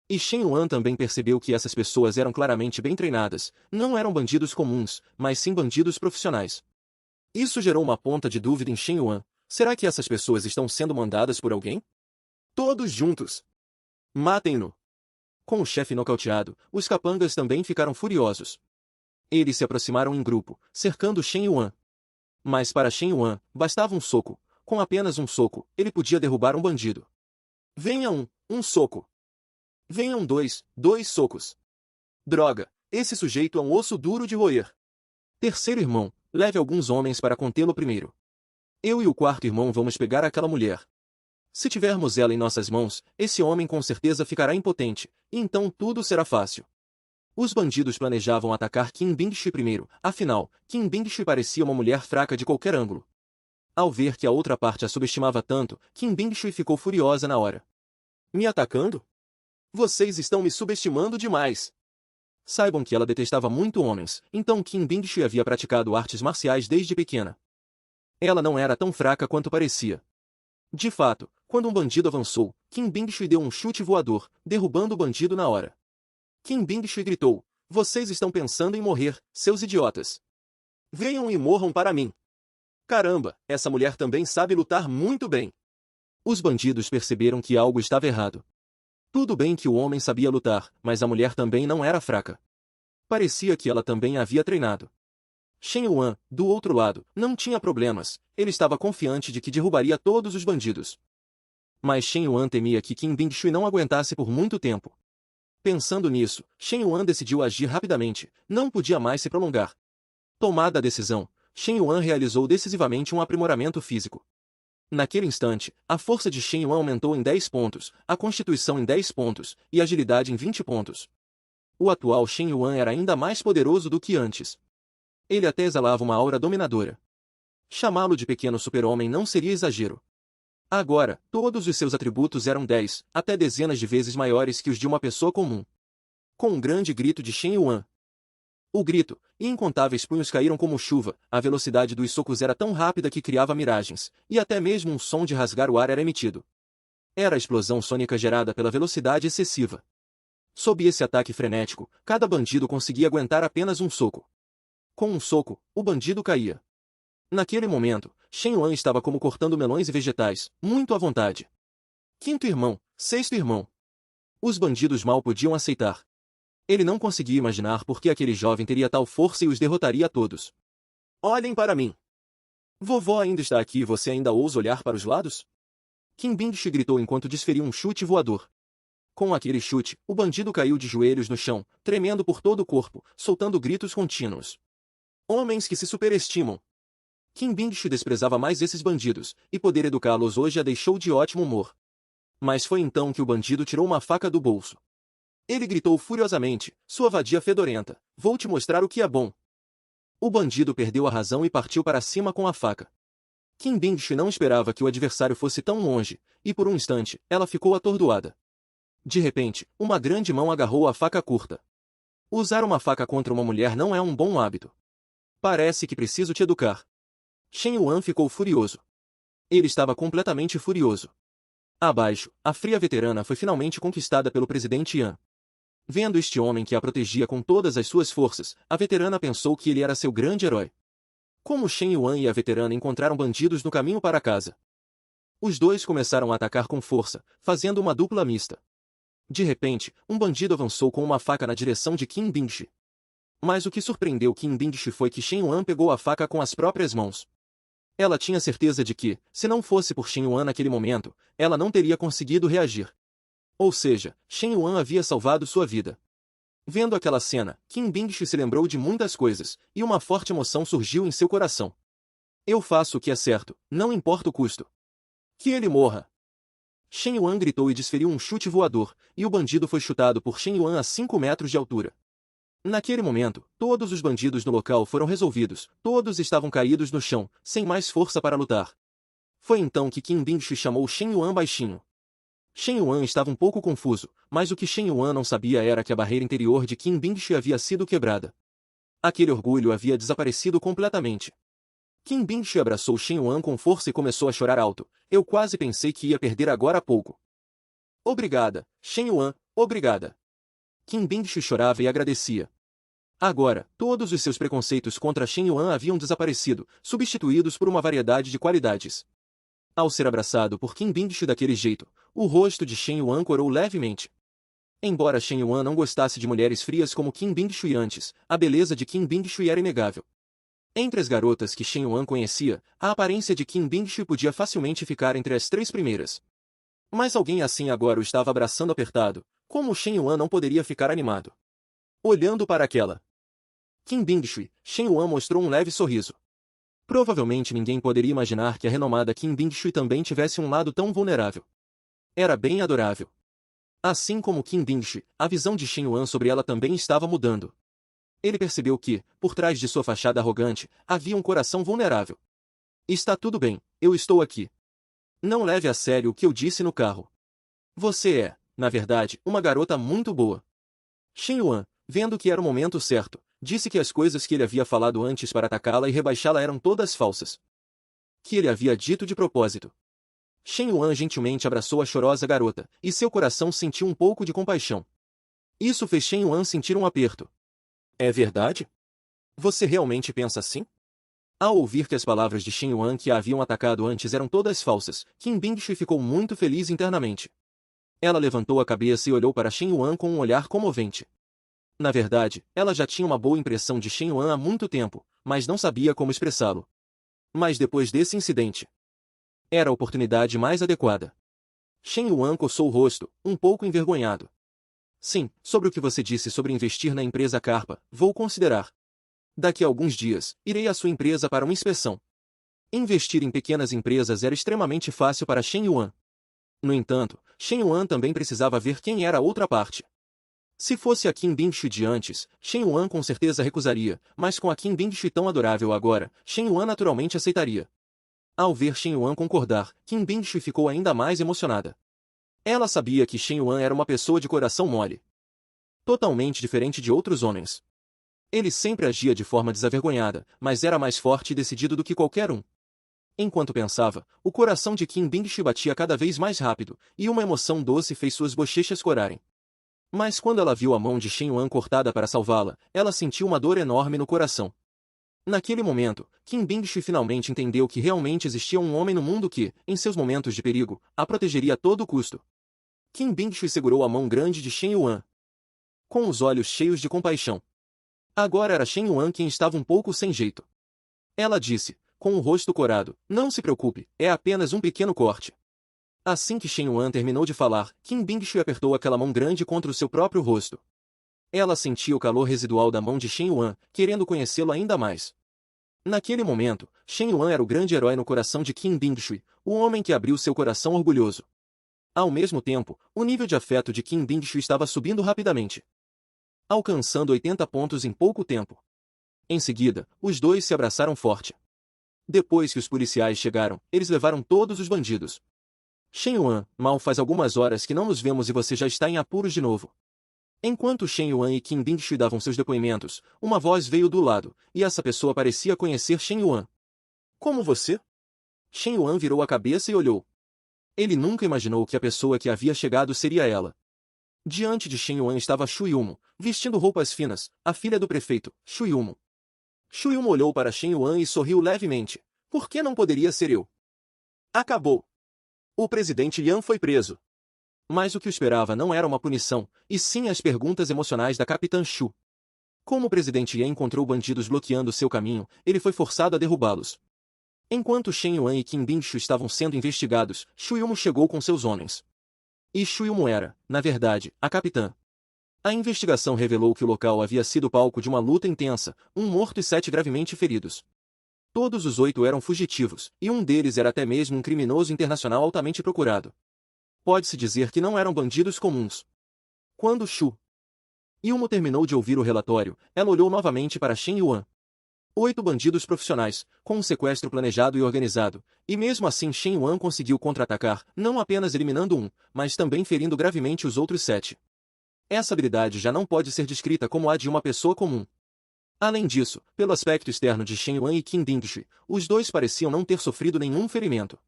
E Shen Yuan também percebeu que essas pessoas eram claramente bem treinadas, não eram bandidos comuns, mas sim bandidos profissionais. Isso gerou uma ponta de dúvida em Shen Yuan, será que essas pessoas estão sendo mandadas por alguém? Todos juntos! Matem-no! Com o chefe nocauteado, os capangas também ficaram furiosos. Eles se aproximaram em grupo, cercando Shen Yuan. Mas para Shen Yuan, bastava um soco. Com apenas um soco, ele podia derrubar um bandido. Venha um soco. Venham 2 socos. Droga, esse sujeito é um osso duro de roer. Terceiro irmão, leve alguns homens para contê-lo primeiro. Eu e o quarto irmão vamos pegar aquela mulher. Se tivermos ela em nossas mãos, esse homem com certeza ficará impotente, e então tudo será fácil. Os bandidos planejavam atacar Qin Bingshui primeiro, afinal, Qin Bingshui parecia uma mulher fraca de qualquer ângulo. Ao ver que a outra parte a subestimava tanto, Qin Bingshui ficou furiosa na hora. Me atacando? Vocês estão me subestimando demais. Saibam que ela detestava muito homens, então Kim Bing-shui havia praticado artes marciais desde pequena. Ela não era tão fraca quanto parecia. De fato, quando um bandido avançou, Kim Bing-shui deu um chute voador, derrubando o bandido na hora. Kim Bing-shui gritou: "Vocês estão pensando em morrer, seus idiotas! Venham e morram para mim! Caramba, essa mulher também sabe lutar muito bem!" Os bandidos perceberam que algo estava errado. Tudo bem que o homem sabia lutar, mas a mulher também não era fraca. Parecia que ela também havia treinado. Shen Yuan, do outro lado, não tinha problemas, ele estava confiante de que derrubaria todos os bandidos. Mas Shen Yuan temia que Kim Bing-shui não aguentasse por muito tempo. Pensando nisso, Shen Yuan decidiu agir rapidamente, não podia mais se prolongar. Tomada a decisão, Shen Yuan realizou decisivamente um aprimoramento físico. Naquele instante, a força de Shen Yuan aumentou em 10 pontos, a constituição em 10 pontos, e a agilidade em 20 pontos. O atual Shen Yuan era ainda mais poderoso do que antes. Ele até exalava uma aura dominadora. Chamá-lo de pequeno super-homem não seria exagero. Agora, todos os seus atributos eram 10, até dezenas de vezes maiores que os de uma pessoa comum. Com um grande grito de Shen Yuan. O grito, e incontáveis punhos caíram como chuva, a velocidade dos socos era tão rápida que criava miragens, e até mesmo um som de rasgar o ar era emitido. Era a explosão sônica gerada pela velocidade excessiva. Sob esse ataque frenético, cada bandido conseguia aguentar apenas um soco. Com um soco, o bandido caía. Naquele momento, Shen Yuan estava como cortando melões e vegetais, muito à vontade. Quinto irmão, sexto irmão. Os bandidos mal podiam aceitar. Ele não conseguia imaginar por que aquele jovem teria tal força e os derrotaria a todos. Olhem para mim! Vovó ainda está aqui e você ainda ousa olhar para os lados? Kim Bing-shui gritou enquanto desferiu um chute voador. Com aquele chute, o bandido caiu de joelhos no chão, tremendo por todo o corpo, soltando gritos contínuos. Homens que se superestimam! Kim Bing-shui desprezava mais esses bandidos, e poder educá-los hoje a deixou de ótimo humor. Mas foi então que o bandido tirou uma faca do bolso. Ele gritou furiosamente: "Sua vadia fedorenta, vou te mostrar o que é bom." O bandido perdeu a razão e partiu para cima com a faca. Kim Bing-shui não esperava que o adversário fosse tão longe, e por um instante, ela ficou atordoada. De repente, uma grande mão agarrou a faca curta. Usar uma faca contra uma mulher não é um bom hábito. Parece que preciso te educar. Shen Yuan ficou furioso. Ele estava completamente furioso. Abaixo, a fria veterana foi finalmente conquistada pelo presidente Yan. Vendo este homem que a protegia com todas as suas forças, a veterana pensou que ele era seu grande herói. Como Shen Yuan e a veterana encontraram bandidos no caminho para casa. Os dois começaram a atacar com força, fazendo uma dupla mista. De repente, um bandido avançou com uma faca na direção de Kim Bing-shui. Mas o que surpreendeu Kim Bing-shui foi que Shen Yuan pegou a faca com as próprias mãos. Ela tinha certeza de que, se não fosse por Shen Yuan naquele momento, ela não teria conseguido reagir. Ou seja, Shen Yuan havia salvado sua vida. Vendo aquela cena, Kim Bing-shui se lembrou de muitas coisas, e uma forte emoção surgiu em seu coração. Eu faço o que é certo, não importa o custo. Que ele morra! Shen Yuan gritou e desferiu um chute voador, e o bandido foi chutado por Shen Yuan a 5 metros de altura. Naquele momento, todos os bandidos no local foram resolvidos, todos estavam caídos no chão, sem mais força para lutar. Foi então que Kim Bing-shui chamou Shen Yuan baixinho. Shen Yuan estava um pouco confuso, mas o que Shen Yuan não sabia era que a barreira interior de Kim Bing-shui havia sido quebrada. Aquele orgulho havia desaparecido completamente. Kim Bing-shui abraçou Shen Yuan com força e começou a chorar alto. Eu quase pensei que ia perder agora há pouco. Obrigada, Shen Yuan, obrigada. Kim Bing-shui chorava e agradecia. Agora, todos os seus preconceitos contra Shen Yuan haviam desaparecido, substituídos por uma variedade de qualidades. Ao ser abraçado por Kim Bing-shui daquele jeito, o rosto de Shen Yuan corou levemente. Embora Shen Yuan não gostasse de mulheres frias como Kim Bing-shui antes, a beleza de Kim Bing-shui era inegável. Entre as garotas que Shen Yuan conhecia, a aparência de Kim Bing-shui podia facilmente ficar entre as 3 primeiras. Mas alguém assim agora o estava abraçando apertado, como Shen Yuan não poderia ficar animado? Olhando para aquela Kim Bing-shui, Shen Yuan mostrou um leve sorriso. Provavelmente ninguém poderia imaginar que a renomada Kim Bing-shui também tivesse um lado tão vulnerável. Era bem adorável. Assim como Kim Bing-shui, a visão de Shen Yuan sobre ela também estava mudando. Ele percebeu que, por trás de sua fachada arrogante, havia um coração vulnerável. Está tudo bem, eu estou aqui. Não leve a sério o que eu disse no carro. Você é, na verdade, uma garota muito boa. Shen Yuan, Vendo que era o momento certo, disse que as coisas que ele havia falado antes para atacá-la e rebaixá-la eram todas falsas. Que ele havia dito de propósito. Shen Yuan gentilmente abraçou a chorosa garota, e seu coração sentiu um pouco de compaixão. Isso fez Shen Yuan sentir um aperto. É verdade? Você realmente pensa assim? Ao ouvir que as palavras de Shen Yuan que a haviam atacado antes eram todas falsas, Qin Bingshui ficou muito feliz internamente. Ela levantou a cabeça e olhou para Shen Yuan com um olhar comovente. Na verdade, ela já tinha uma boa impressão de Shen Yuan há muito tempo, mas não sabia como expressá-lo. Mas depois desse incidente, era a oportunidade mais adequada. Shen Yuan coçou o rosto, um pouco envergonhado. Sim, sobre o que você disse sobre investir na empresa Carpa, vou considerar. Daqui a alguns dias, irei à sua empresa para uma inspeção. Investir em pequenas empresas era extremamente fácil para Shen Yuan. No entanto, Shen Yuan também precisava ver quem era a outra parte. Se fosse a Qin Bingshui de antes, Shen Yuan com certeza recusaria, mas com a Qin Bingshui tão adorável agora, Shen Yuan naturalmente aceitaria. Ao ver Shen Yuan concordar, Qin Bingshui ficou ainda mais emocionada. Ela sabia que Shen Yuan era uma pessoa de coração mole. Totalmente diferente de outros homens. Ele sempre agia de forma desavergonhada, mas era mais forte e decidido do que qualquer um. Enquanto pensava, o coração de Qin Bingshui batia cada vez mais rápido, e uma emoção doce fez suas bochechas corarem. Mas quando ela viu a mão de Shen Yuan cortada para salvá-la, ela sentiu uma dor enorme no coração. Naquele momento, Qin Bingshui finalmente entendeu que realmente existia um homem no mundo que, em seus momentos de perigo, a protegeria a todo custo. Qin Bingshui segurou a mão grande de Shen Yuan, com os olhos cheios de compaixão. Agora era Shen Yuan quem estava um pouco sem jeito. Ela disse, com o rosto corado, não se preocupe, é apenas um pequeno corte. Assim que Shen Yuan terminou de falar, Qin Bingshui apertou aquela mão grande contra o seu próprio rosto. Ela sentia o calor residual da mão de Shen Yuan, querendo conhecê-lo ainda mais. Naquele momento, Shen Yuan era o grande herói no coração de Qin Bingshui, o homem que abriu seu coração orgulhoso. Ao mesmo tempo, o nível de afeto de Qin Bingshui estava subindo rapidamente, alcançando 80 pontos em pouco tempo. Em seguida, os dois se abraçaram forte. Depois que os policiais chegaram, eles levaram todos os bandidos. Shen Yuan, mal faz algumas horas que não nos vemos e você já está em apuros de novo. Enquanto Shen Yuan e Qin Bingshui davam seus depoimentos, uma voz veio do lado, e essa pessoa parecia conhecer Shen Yuan. Como você? Shen Yuan virou a cabeça e olhou. Ele nunca imaginou que a pessoa que havia chegado seria ela. Diante de Shen Yuan estava Shu Yumo, vestindo roupas finas, a filha do prefeito, Shu Yumo. Shu Yumo olhou para Shen Yuan e sorriu levemente. Por que não poderia ser eu? Acabou. O presidente Yan foi preso. Mas o que o esperava não era uma punição, e sim as perguntas emocionais da Capitã Shu. Como o presidente Yan encontrou bandidos bloqueando seu caminho, ele foi forçado a derrubá-los. Enquanto Shen Yuan e Qin Bingshui estavam sendo investigados, Shu Yumo chegou com seus homens. E Shu Yumo era, na verdade, a capitã. A investigação revelou que o local havia sido palco de uma luta intensa, um morto e 7 gravemente feridos. Todos os 8 eram fugitivos, e um deles era até mesmo um criminoso internacional altamente procurado. Pode-se dizer que não eram bandidos comuns. Quando Shu Yumo terminou de ouvir o relatório, ela olhou novamente para Shen Yuan. 8 bandidos profissionais, com um sequestro planejado e organizado, e mesmo assim Shen Yuan conseguiu contra-atacar, não apenas eliminando um, mas também ferindo gravemente os outros 7. Essa habilidade já não pode ser descrita como a de uma pessoa comum. Além disso, pelo aspecto externo de Shen Yuan e Qin Bingshui, os dois pareciam não ter sofrido nenhum ferimento.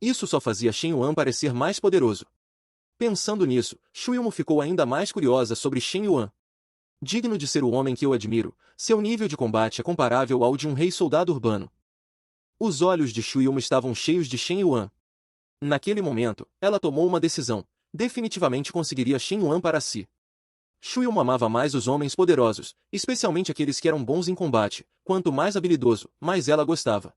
Isso só fazia Shen Yuan parecer mais poderoso. Pensando nisso, Shu Yumo ficou ainda mais curiosa sobre Shen Yuan. Digno de ser o homem que eu admiro, seu nível de combate é comparável ao de um rei-soldado urbano. Os olhos de Shu Yumo estavam cheios de Shen Yuan. Naquele momento, ela tomou uma decisão. Definitivamente conseguiria Shen Yuan para si. Shu Yumo amava mais os homens poderosos, especialmente aqueles que eram bons em combate. Quanto mais habilidoso, mais ela gostava.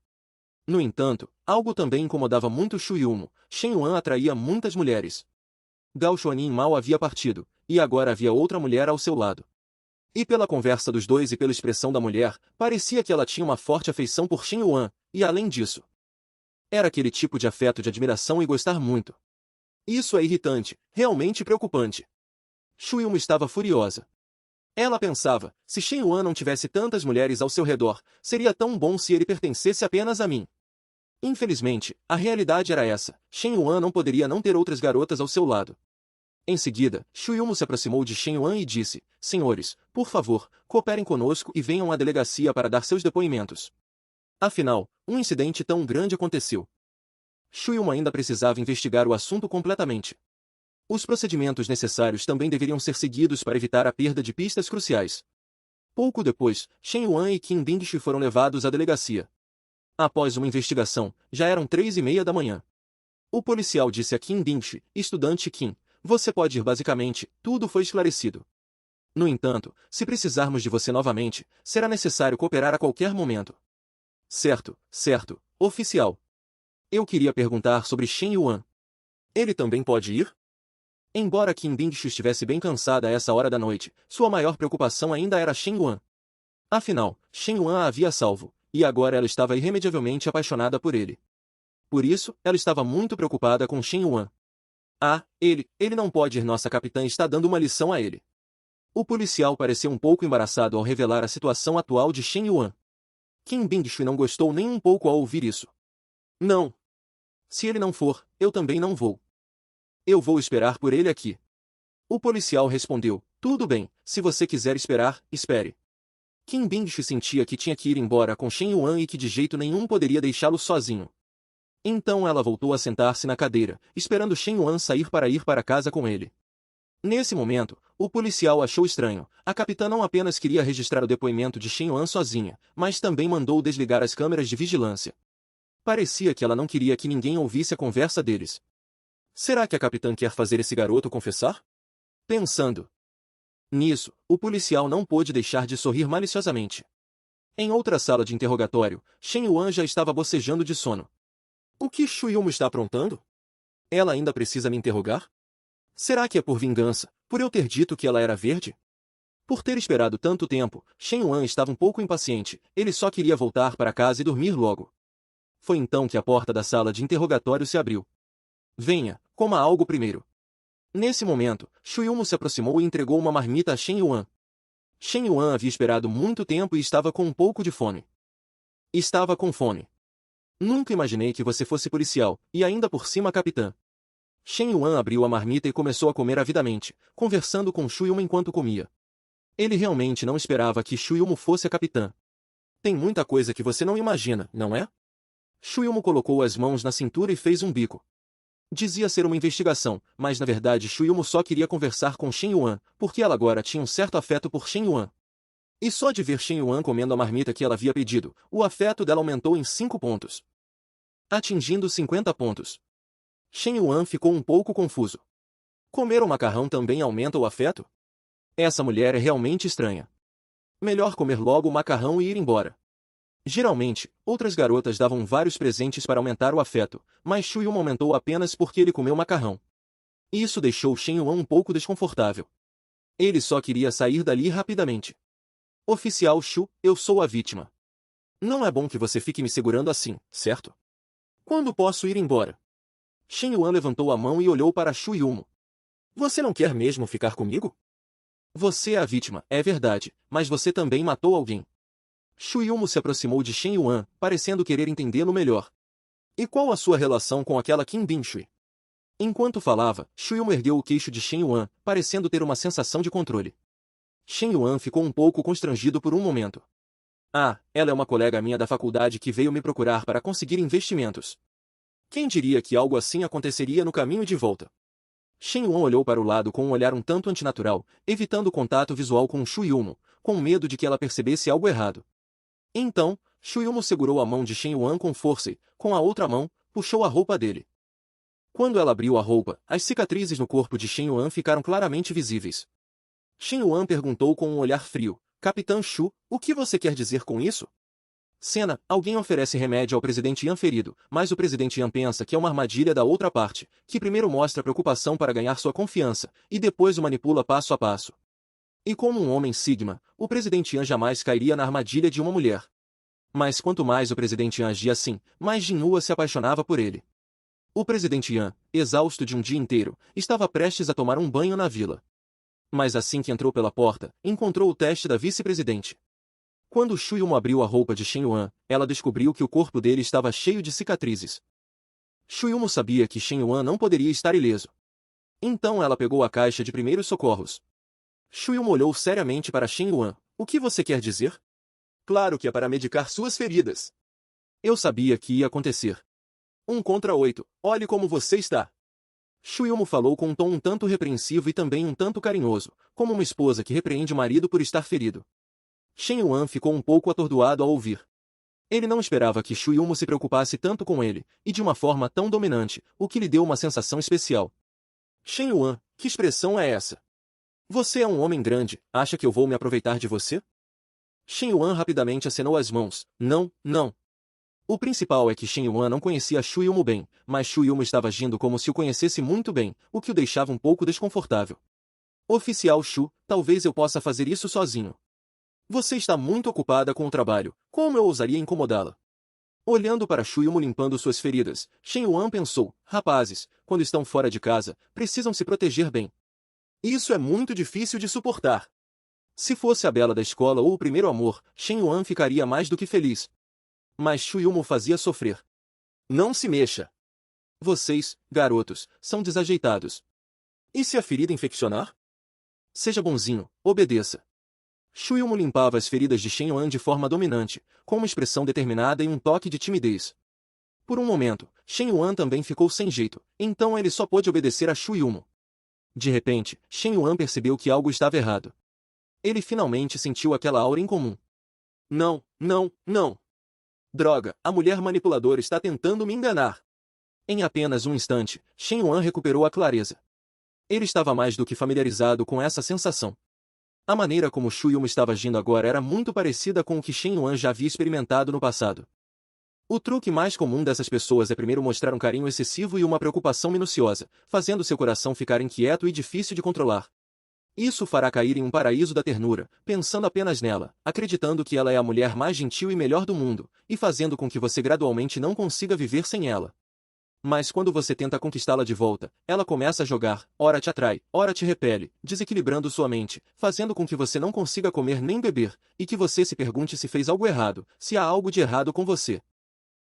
No entanto, algo também incomodava muito Shu Yumo. Shen Yuan atraía muitas mulheres. Gao Xuanin mal havia partido, e agora havia outra mulher ao seu lado. E pela conversa dos dois e pela expressão da mulher, parecia que ela tinha uma forte afeição por Shen Yuan, e além disso, era aquele tipo de afeto de admiração e gostar muito. Isso é irritante, realmente preocupante. Shu Yumo estava furiosa. Ela pensava, se Shen Yuan não tivesse tantas mulheres ao seu redor, seria tão bom se ele pertencesse apenas a mim. Infelizmente, a realidade era essa, Shen Yuan não poderia não ter outras garotas ao seu lado. Em seguida, Xu Yumo se aproximou de Shen Yuan e disse, senhores, por favor, cooperem conosco e venham à delegacia para dar seus depoimentos. Afinal, um incidente tão grande aconteceu. Xu Yumo ainda precisava investigar o assunto completamente. Os procedimentos necessários também deveriam ser seguidos para evitar a perda de pistas cruciais. Pouco depois, Shen Yuan e Qin Bingshi foram levados à delegacia. Após uma investigação, já eram 3:30 da manhã. O policial disse a Qin Bingshi, estudante Qin, você pode ir basicamente, tudo foi esclarecido. No entanto, se precisarmos de você novamente, será necessário cooperar a qualquer momento. Certo, certo, oficial. Eu queria perguntar sobre Shen Yuan. Ele também pode ir? Embora Qin Bingshi estivesse bem cansada a essa hora da noite, sua maior preocupação ainda era Shen Yuan. Afinal, Shen Yuan a havia salvo, e agora ela estava irremediavelmente apaixonada por ele. Por isso, ela estava muito preocupada com Shen Yuan. Ah, ele não pode ir, nossa capitã está dando uma lição a ele. O policial pareceu um pouco embaraçado ao revelar a situação atual de Shen Yuan. Qin Bingshi não gostou nem um pouco ao ouvir isso. Não. Se ele não for, eu também não vou. Eu vou esperar por ele aqui. O policial respondeu, tudo bem, se você quiser esperar, espere. Qin Bingshi sentia que tinha que ir embora com Shen Yuan e que de jeito nenhum poderia deixá-lo sozinho. Então ela voltou a sentar-se na cadeira, esperando Shen Yuan sair para ir para casa com ele. Nesse momento, o policial achou estranho. A capitã não apenas queria registrar o depoimento de Shen Yuan sozinha, mas também mandou desligar as câmeras de vigilância. Parecia que ela não queria que ninguém ouvisse a conversa deles. Será que a capitã quer fazer esse garoto confessar? Pensando nisso, o policial não pôde deixar de sorrir maliciosamente. Em outra sala de interrogatório, Shen Yuan já estava bocejando de sono. O que Xu Yumo está aprontando? Ela ainda precisa me interrogar? Será que é por vingança, por eu ter dito que ela era verde? Por ter esperado tanto tempo, Shen Yuan estava um pouco impaciente, ele só queria voltar para casa e dormir logo. Foi então que a porta da sala de interrogatório se abriu. Venha, coma algo primeiro. Nesse momento, Xu Yumo se aproximou e entregou uma marmita a Shen Yuan. Shen Yuan havia esperado muito tempo e estava com um pouco de fome. Estava com fome. Nunca imaginei que você fosse policial, e ainda por cima capitã. Shen Yuan abriu a marmita e começou a comer avidamente, conversando com Xu Yumo enquanto comia. Ele realmente não esperava que Xu Yumo fosse a capitã. Tem muita coisa que você não imagina, não é? Xu Yumo colocou as mãos na cintura e fez um bico. Dizia ser uma investigação, mas na verdade Xu Yumo só queria conversar com Shen Yuan, porque ela agora tinha um certo afeto por Shen Yuan. E só de ver Shen Yuan comendo a marmita que ela havia pedido, o afeto dela aumentou em 5 pontos. Atingindo 50 pontos. Shen Yuan ficou um pouco confuso. Comer o macarrão também aumenta o afeto? Essa mulher é realmente estranha. Melhor comer logo o macarrão e ir embora. Geralmente, outras garotas davam vários presentes para aumentar o afeto, mas Xu Yumo aumentou apenas porque ele comeu macarrão. Isso deixou Shen Yuan um pouco desconfortável. Ele só queria sair dali rapidamente. Oficial Xu, eu sou a vítima. Não é bom que você fique me segurando assim, certo? Quando posso ir embora? Shen Yuan levantou a mão e olhou para Xu Yumo. Você não quer mesmo ficar comigo? Você é a vítima, é verdade, mas você também matou alguém. Xu Yumo se aproximou de Shen Yuan, parecendo querer entendê-lo melhor. E qual a sua relação com aquela Qin Bingshi? Enquanto falava, Xu Yumo ergueu o queixo de Shen Yuan, parecendo ter uma sensação de controle. Shen Yuan ficou um pouco constrangido por um momento. Ah, ela é uma colega minha da faculdade que veio me procurar para conseguir investimentos. Quem diria que algo assim aconteceria no caminho de volta? Shen Yuan olhou para o lado com um olhar um tanto antinatural, evitando o contato visual com Xu Yumo, com medo de que ela percebesse algo errado. Então, Xu Yumo segurou a mão de Shen Yuan com força e, com a outra mão, puxou a roupa dele. Quando ela abriu a roupa, as cicatrizes no corpo de Shen Yuan ficaram claramente visíveis. Shen Yuan perguntou com um olhar frio, Capitã Xu, o que você quer dizer com isso? Cena, alguém oferece remédio ao presidente Yan ferido, mas o presidente Yan pensa que é uma armadilha da outra parte, que primeiro mostra preocupação para ganhar sua confiança, e depois o manipula passo a passo. E como um homem Sigma, o presidente Yan jamais cairia na armadilha de uma mulher. Mas quanto mais o presidente Yan agia assim, mais Jinhua se apaixonava por ele. O presidente Yan, exausto de um dia inteiro, estava prestes a tomar um banho na vila. Mas assim que entrou pela porta, encontrou o teste da vice-presidente. Quando Xu Yumo abriu a roupa de Shen Yuan, ela descobriu que o corpo dele estava cheio de cicatrizes. Xu Yumo sabia que Shen Yuan não poderia estar ileso. Então ela pegou a caixa de primeiros socorros. Shu Yum olhou seriamente para Shen Yuan. O que você quer dizer? Claro que é para medicar suas feridas. Eu sabia que ia acontecer. 1 contra 8. Olhe como você está. Shu Yum falou com um tom um tanto repreensivo e também um tanto carinhoso, como uma esposa que repreende o marido por estar ferido. Shen Yuan ficou um pouco atordoado ao ouvir. Ele não esperava que Shu Yum se preocupasse tanto com ele, e de uma forma tão dominante, o que lhe deu uma sensação especial. Shen Yuan, que expressão é essa? Você é um homem grande, acha que eu vou me aproveitar de você? Shen Yuan rapidamente acenou as mãos. Não, não. O principal é que Shen Yuan não conhecia Shu Yum bem, mas Shu Yum estava agindo como se o conhecesse muito bem, o que o deixava um pouco desconfortável. Oficial Shu, talvez eu possa fazer isso sozinho. Você está muito ocupada com o trabalho, como eu ousaria incomodá-la? Olhando para Shu Yum limpando suas feridas, Shen Yuan pensou, rapazes, quando estão fora de casa, precisam se proteger bem. Isso é muito difícil de suportar. Se fosse a bela da escola ou o primeiro amor, Shen Yuan ficaria mais do que feliz. Mas Shu Yum o fazia sofrer. Não se mexa. Vocês, garotos, são desajeitados. E se a ferida infeccionar? Seja bonzinho, obedeça. Shu Yum limpava as feridas de Shen Yuan de forma dominante, com uma expressão determinada e um toque de timidez. Por um momento, Shen Yuan também ficou sem jeito, então ele só pôde obedecer a Shu Yum. De repente, Shen Yuan percebeu que algo estava errado. Ele finalmente sentiu aquela aura incomum. Não, não, não. Droga, a mulher manipuladora está tentando me enganar. Em apenas um instante, Shen Yuan recuperou a clareza. Ele estava mais do que familiarizado com essa sensação. A maneira como Shu Yum estava agindo agora era muito parecida com o que Shen Yuan já havia experimentado no passado. O truque mais comum dessas pessoas é primeiro mostrar um carinho excessivo e uma preocupação minuciosa, fazendo seu coração ficar inquieto e difícil de controlar. Isso fará cair em um paraíso da ternura, pensando apenas nela, acreditando que ela é a mulher mais gentil e melhor do mundo, e fazendo com que você gradualmente não consiga viver sem ela. Mas quando você tenta conquistá-la de volta, ela começa a jogar, ora te atrai, ora te repele, desequilibrando sua mente, fazendo com que você não consiga comer nem beber, e que você se pergunte se fez algo errado, se há algo de errado com você.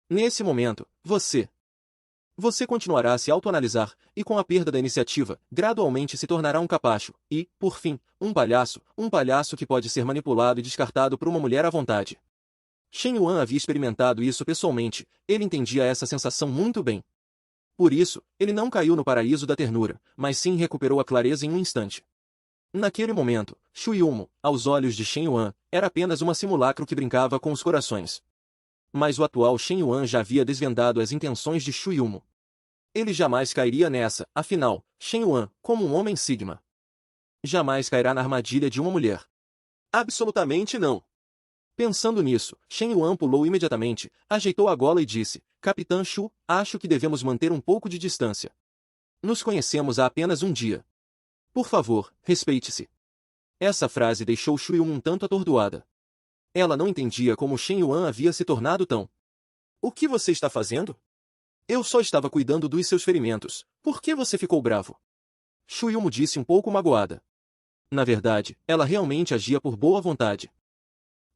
Nesse momento, você continuará a se autoanalisar, e com a perda da iniciativa, gradualmente se tornará um capacho, e, por fim, um palhaço que pode ser manipulado e descartado por uma mulher à vontade. Shen Yuan havia experimentado isso pessoalmente, ele entendia essa sensação muito bem. Por isso, ele não caiu no paraíso da ternura, mas sim recuperou a clareza em um instante. Naquele momento, Shu Yum, aos olhos de Shen Yuan, era apenas uma simulacro que brincava com os corações. Mas o atual Shen Yuan já havia desvendado as intenções de Shu Yum. Ele jamais cairia nessa, afinal, Shen Yuan, como um homem sigma, jamais cairá na armadilha de uma mulher. Absolutamente não. Pensando nisso, Shen Yuan pulou imediatamente, ajeitou a gola e disse, Capitã Shu, acho que devemos manter um pouco de distância. Nos conhecemos há apenas um dia. Por favor, respeite-se. Essa frase deixou Shu Yum um tanto atordoada. Ela não entendia como Shen Yuan havia se tornado tão. O que você está fazendo? Eu só estava cuidando dos seus ferimentos. Por que você ficou bravo? Shu Yum disse um pouco magoada. Na verdade, ela realmente agia por boa vontade.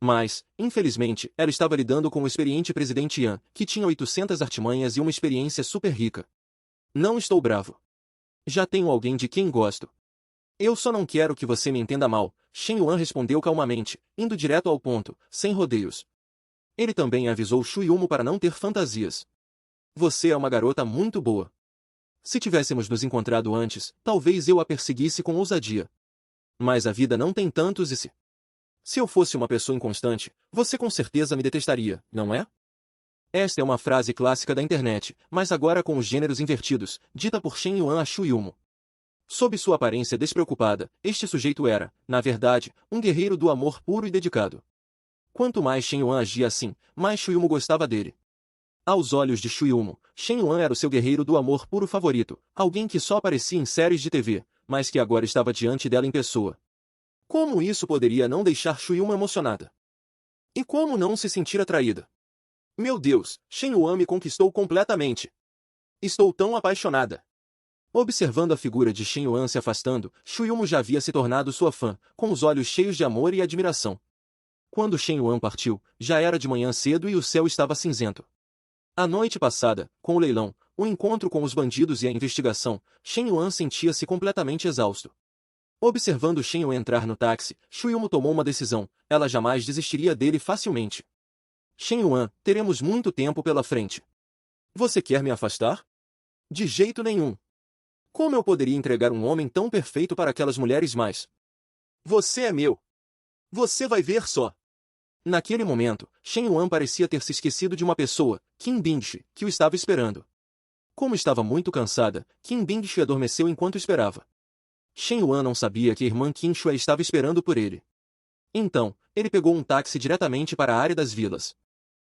Mas, infelizmente, ela estava lidando com o experiente presidente Yan, que tinha 800 artimanhas e uma experiência super rica. Não estou bravo. Já tenho alguém de quem gosto. Eu só não quero que você me entenda mal, Shen Yuan respondeu calmamente, indo direto ao ponto, sem rodeios. Ele também avisou Shu Yum para não ter fantasias. Você é uma garota muito boa. Se tivéssemos nos encontrado antes, talvez eu a perseguisse com ousadia. Mas a vida não tem tantos e se eu fosse uma pessoa inconstante, você com certeza me detestaria, não é? Esta é uma frase clássica da internet, mas agora com os gêneros invertidos, dita por Shen Yuan a Shu Yum. Sob sua aparência despreocupada, este sujeito era, na verdade, um guerreiro do amor puro e dedicado. Quanto mais Shen Yuan agia assim, mais Shu Yum gostava dele. Aos olhos de Shu Yum, Shen Yuan era o seu guerreiro do amor puro favorito, alguém que só aparecia em séries de TV, mas que agora estava diante dela em pessoa. Como isso poderia não deixar Shu Yum emocionada? E como não se sentir atraída? Meu Deus, Shen Yuan me conquistou completamente. Estou tão apaixonada. Observando a figura de Shen Yuan se afastando, Shu Yum já havia se tornado sua fã, com os olhos cheios de amor e admiração. Quando Shen Yuan partiu, já era de manhã cedo e o céu estava cinzento. A noite passada, com o leilão, o encontro com os bandidos e a investigação, Shen Yuan sentia-se completamente exausto. Observando Shen Yuan entrar no táxi, Shu Yumu tomou uma decisão: ela jamais desistiria dele facilmente. Shen Yuan, teremos muito tempo pela frente. Você quer me afastar? De jeito nenhum. Como eu poderia entregar um homem tão perfeito para aquelas mulheres mais? Você é meu. Você vai ver só. Naquele momento, Shen Yuan parecia ter se esquecido de uma pessoa, Qin Bingshi, que o estava esperando. Como estava muito cansada, Qin Bingshi adormeceu enquanto esperava. Shen Yuan não sabia que a irmã Qin Shuai estava esperando por ele. Então, ele pegou um táxi diretamente para a área das vilas.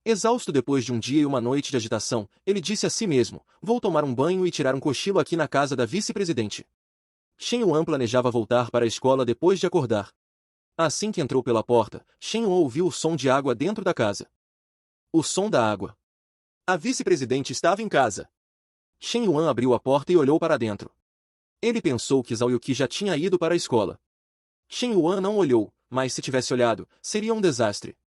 Exausto depois de um dia e uma noite de agitação, ele disse a si mesmo: vou tomar um banho e tirar um cochilo aqui na casa da vice-presidente. Shen Yuan planejava voltar para a escola depois de acordar. Assim que entrou pela porta, Shen Yuan ouviu o som de água dentro da casa. O som da água. A vice-presidente estava em casa. Shen Yuan abriu a porta e olhou para dentro. Ele pensou que Zhao Yuqi já tinha ido para a escola. Shen Yuan não olhou, mas se tivesse olhado, seria um desastre.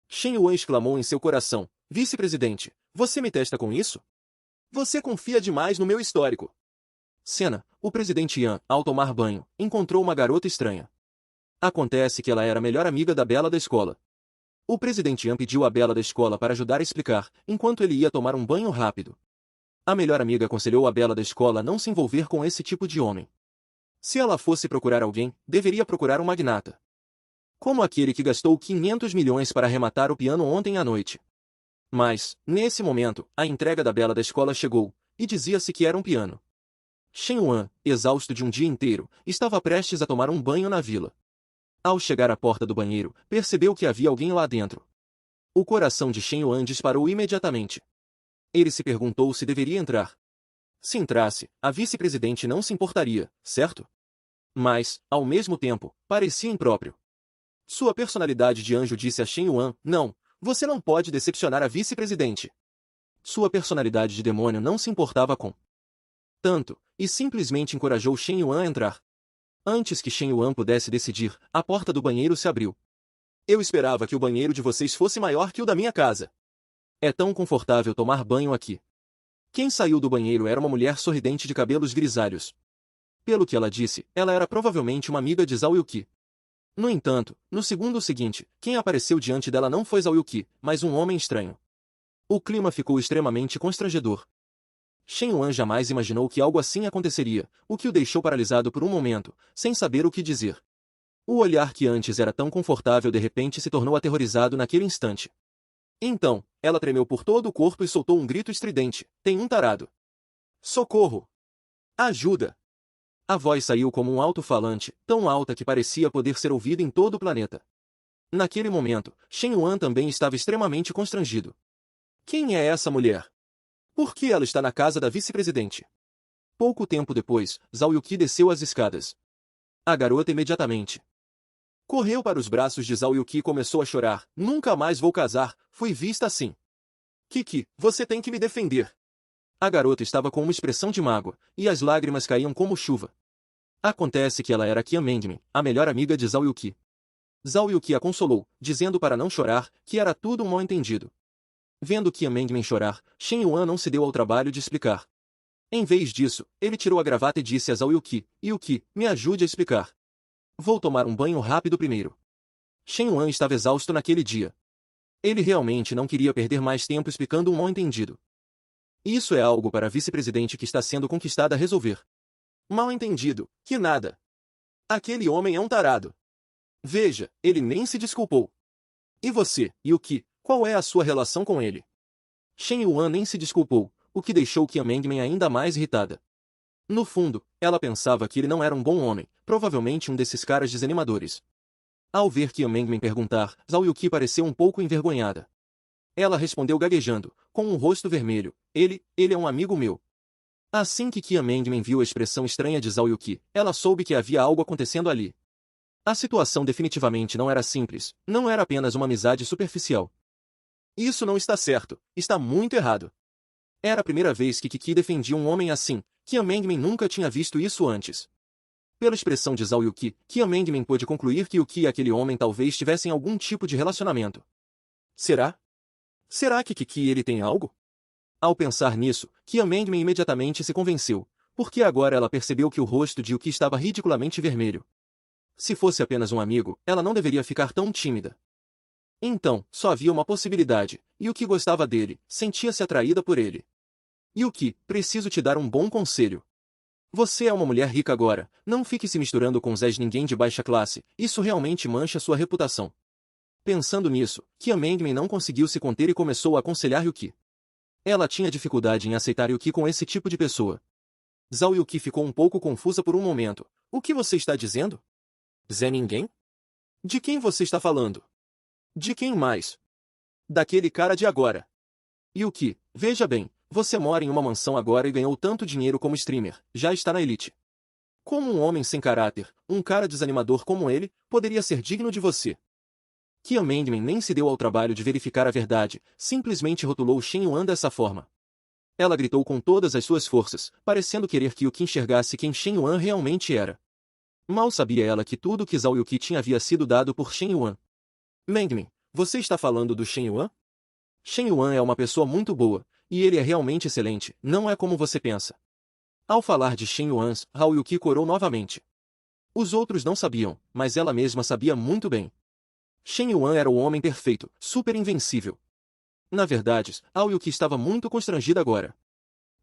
Shen Yuan exclamou em seu coração: vice-presidente, você me testa com isso? Você confia demais no meu histórico. Cena: o presidente Yan, ao tomar banho, encontrou uma garota estranha. Acontece que ela era a melhor amiga da Bela da escola. O presidente Yan pediu a Bela da escola para ajudar a explicar, enquanto ele ia tomar um banho rápido. A melhor amiga aconselhou a Bela da escola a não se envolver com esse tipo de homem. Se ela fosse procurar alguém, deveria procurar um magnata. Como aquele que gastou 500 milhões para arrematar o piano ontem à noite. Mas, nesse momento, a entrega da Bela da escola chegou, e dizia-se que era um piano. Shen Yuan, exausto de um dia inteiro, estava prestes a tomar um banho na vila. Ao chegar à porta do banheiro, percebeu que havia alguém lá dentro. O coração de Shen Yuan disparou imediatamente. Ele se perguntou se deveria entrar. Se entrasse, a vice-presidente não se importaria, certo? Mas, ao mesmo tempo, parecia impróprio. Sua personalidade de anjo disse a Shen Yuan: não, você não pode decepcionar a vice-presidente. Sua personalidade de demônio não se importava com tanto, e simplesmente encorajou Shen Yuan a entrar. Antes que Shen Yuan pudesse decidir, a porta do banheiro se abriu. Eu esperava que o banheiro de vocês fosse maior que o da minha casa. É tão confortável tomar banho aqui. Quem saiu do banheiro era uma mulher sorridente de cabelos grisalhos. Pelo que ela disse, ela era provavelmente uma amiga de Zhao Yuqi. No entanto, no segundo seguinte, quem apareceu diante dela não foi Zhao Yuqi, mas um homem estranho. O clima ficou extremamente constrangedor. Shen Yuan jamais imaginou que algo assim aconteceria, o que o deixou paralisado por um momento, sem saber o que dizer. O olhar que antes era tão confortável de repente se tornou aterrorizado naquele instante. Então, ela tremeu por todo o corpo e soltou um grito estridente: tem um tarado! Socorro! Ajuda! A voz saiu como um alto-falante, tão alta que parecia poder ser ouvida em todo o planeta. Naquele momento, Shen Yuan também estava extremamente constrangido. Quem é essa mulher? Por que ela está na casa da vice-presidente? Pouco tempo depois, Zhao Yuqi desceu as escadas. A garota imediatamente correu para os braços de Zhao Yuqi e começou a chorar. Nunca mais vou casar, fui vista assim. Kiki, você tem que me defender. A garota estava com uma expressão de mágoa, e as lágrimas caíam como chuva. Acontece que ela era Qian Mengmin, a melhor amiga de Zhao Yuqi. Zhao Yuqi a consolou, dizendo para não chorar, que era tudo um mal-entendido. Vendo Qian Mengmin chorar, Shen Yuan não se deu ao trabalho de explicar. Em vez disso, ele tirou a gravata e disse a Zhao Yuqi: Yuqi, me ajude a explicar. Vou tomar um banho rápido primeiro. Shen Yuan estava exausto naquele dia. Ele realmente não queria perder mais tempo explicando um mal-entendido. Isso é algo para a vice-presidente que está sendo conquistada a resolver. Mal-entendido, que nada. Aquele homem é um tarado. Veja, ele nem se desculpou. E você, Yuqi, qual é a sua relação com ele? Shen Yuan nem se desculpou, o que deixou Qian Mengmin ainda mais irritada. No fundo, ela pensava que ele não era um bom homem, provavelmente um desses caras desanimadores. Ao ver Qian Mengmin perguntar, Zhao Yuqi pareceu um pouco envergonhada. Ela respondeu gaguejando, com um rosto vermelho: ele é um amigo meu. Assim que Qian Mengmin viu a expressão estranha de Zhao Yuqi, ela soube que havia algo acontecendo ali. A situação definitivamente não era simples, não era apenas uma amizade superficial. Isso não está certo, está muito errado. Era a primeira vez que Kiki defendia um homem assim. Qian Mengmin nunca tinha visto isso antes. Pela expressão de Zhao Yuqi, Qian Mengmin pôde concluir que Yuqi e aquele homem talvez tivessem algum tipo de relacionamento. Será? Será que Kiki e ele têm algo? Ao pensar nisso, Kia Mengmen imediatamente se convenceu, porque agora ela percebeu que o rosto de Yuki estava ridiculamente vermelho. Se fosse apenas um amigo, ela não deveria ficar tão tímida. Então, só havia uma possibilidade, Yuki gostava dele, sentia-se atraída por ele. Yuki, preciso te dar um bom conselho. Você é uma mulher rica agora, não fique se misturando com Zés ninguém de baixa classe, isso realmente mancha sua reputação. Pensando nisso, Kia Mengmen não conseguiu se conter e começou a aconselhar Yuki. Ela tinha dificuldade em aceitar Yuki com esse tipo de pessoa. Zhao Yuki ficou um pouco confusa por um momento. O que você está dizendo? Zé ninguém? De quem você está falando? De quem mais? Daquele cara de agora. Yuki, veja bem, você mora em uma mansão agora e ganhou tanto dinheiro como streamer, já está na elite. Como um homem sem caráter, um cara desanimador como ele, poderia ser digno de você? Kia Mengmen nem se deu ao trabalho de verificar a verdade, simplesmente rotulou Shen Yuan dessa forma. Ela gritou com todas as suas forças, parecendo querer que Yuki enxergasse quem Shen Yuan realmente era. Mal sabia ela que tudo que Zhao Yuki tinha havia sido dado por Shen Yuan. Mengmen, você está falando do Shen Yuan? Shen Yuan é uma pessoa muito boa, e ele é realmente excelente, não é como você pensa. Ao falar de Shen Yuan, Zhao Yuki corou novamente. Os outros não sabiam, mas ela mesma sabia muito bem. Shen Yuan era o homem perfeito, super invencível. Na verdade, Zhao Yuki estava muito constrangida agora.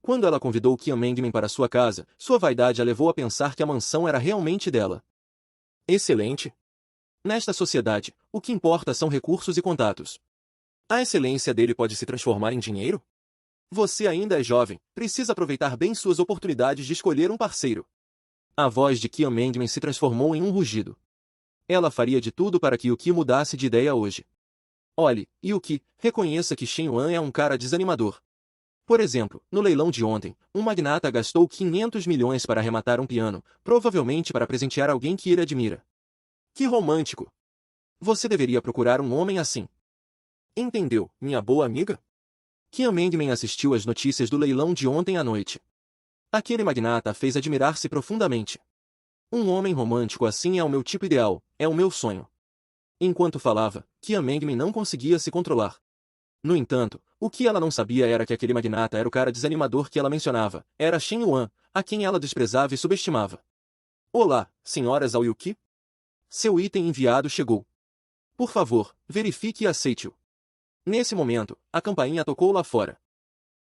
Quando ela convidou Kia Mengmen para sua casa, sua vaidade a levou a pensar que a mansão era realmente dela. Excelente! Nesta sociedade, o que importa são recursos e contatos. A excelência dele pode se transformar em dinheiro? Você ainda é jovem, precisa aproveitar bem suas oportunidades de escolher um parceiro. A voz de Kia Mengmen se transformou em um rugido. Ela faria de tudo para que Yuki mudasse de ideia hoje. Olhe, Yuki, reconheça que Shen Yuan é um cara desanimador. Por exemplo, no leilão de ontem, um magnata gastou 500 milhões para arrematar um piano, provavelmente para presentear alguém que ele admira. Que romântico! Você deveria procurar um homem assim. Entendeu, minha boa amiga? Kia Mengmen assistiu às notícias do leilão de ontem à noite. Aquele magnata a fez admirar-se profundamente. Um homem romântico assim é o meu tipo ideal, é o meu sonho. Enquanto falava, Kia Mengmen não conseguia se controlar. No entanto, o que ela não sabia era que aquele magnata era o cara desanimador que ela mencionava, era Shen Yuan, a quem ela desprezava e subestimava. Olá, senhora Zhao Yuki? Seu item enviado chegou. Por favor, verifique e aceite-o. Nesse momento, a campainha tocou lá fora.